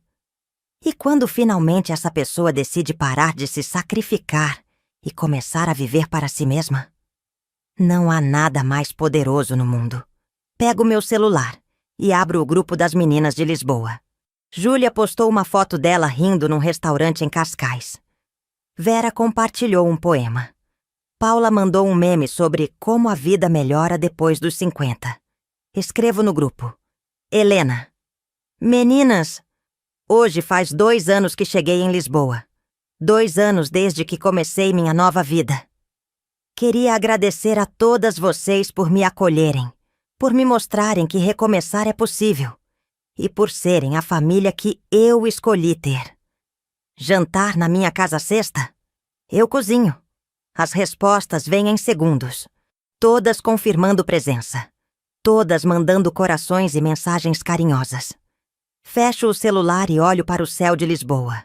E quando finalmente essa pessoa decide parar de se sacrificar e começar a viver para si mesma? Não há nada mais poderoso no mundo. Pego meu celular e abro o grupo das meninas de Lisboa. Júlia postou uma foto dela rindo num restaurante em Cascais. Vera compartilhou um poema. Paula mandou um meme sobre como a vida melhora depois dos 50. Escrevo no grupo. Helena. Meninas, hoje faz 2 anos que cheguei em Lisboa. 2 anos desde que comecei minha nova vida. Queria agradecer a todas vocês por me acolherem, por me mostrarem que recomeçar é possível e por serem a família que eu escolhi ter. Jantar na minha casa sexta? Eu cozinho. As respostas vêm em segundos, todas confirmando presença, todas mandando corações e mensagens carinhosas. Fecho o celular e olho para o céu de Lisboa,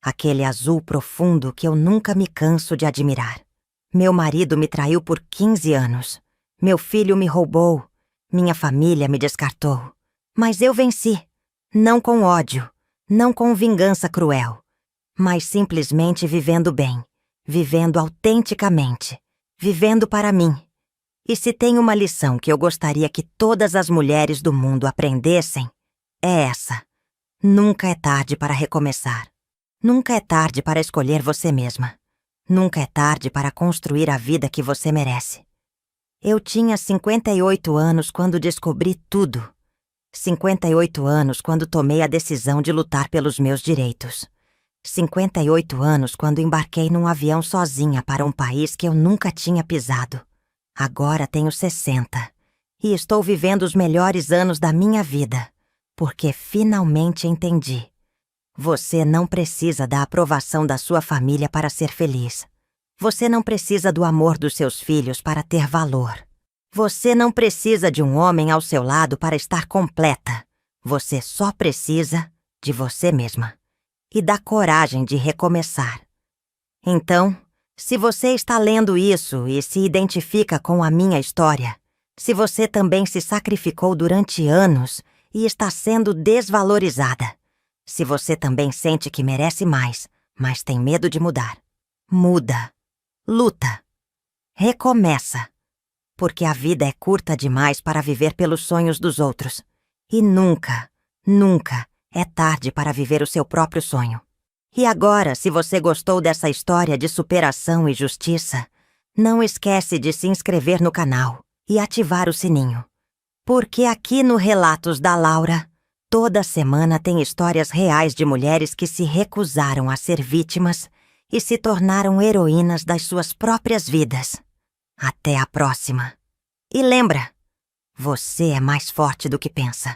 aquele azul profundo que eu nunca me canso de admirar. Meu marido me traiu por 15 anos, meu filho me roubou, minha família me descartou. Mas eu venci, não com ódio, não com vingança cruel, mas simplesmente vivendo bem. Vivendo autenticamente, vivendo para mim. E se tem uma lição que eu gostaria que todas as mulheres do mundo aprendessem, é essa. Nunca é tarde para recomeçar. Nunca é tarde para escolher você mesma. Nunca é tarde para construir a vida que você merece. Eu tinha 58 anos quando descobri tudo. 58 anos quando tomei a decisão de lutar pelos meus direitos. 58 anos quando embarquei num avião sozinha para um país que eu nunca tinha pisado. Agora tenho 60 e estou vivendo os melhores anos da minha vida, porque finalmente entendi. Você não precisa da aprovação da sua família para ser feliz. Você não precisa do amor dos seus filhos para ter valor. Você não precisa de um homem ao seu lado para estar completa. Você só precisa de você mesma. E da coragem de recomeçar. Então, se você está lendo isso e se identifica com a minha história, se você também se sacrificou durante anos e está sendo desvalorizada, se você também sente que merece mais, mas tem medo de mudar, muda, luta, recomeça, porque a vida é curta demais para viver pelos sonhos dos outros e nunca, nunca é tarde para viver o seu próprio sonho. E agora, se você gostou dessa história de superação e justiça, não esquece de se inscrever no canal e ativar o sininho. Porque aqui no Relatos da Laura, toda semana tem histórias reais de mulheres que se recusaram a ser vítimas e se tornaram heroínas das suas próprias vidas. Até a próxima. E lembra, você é mais forte do que pensa.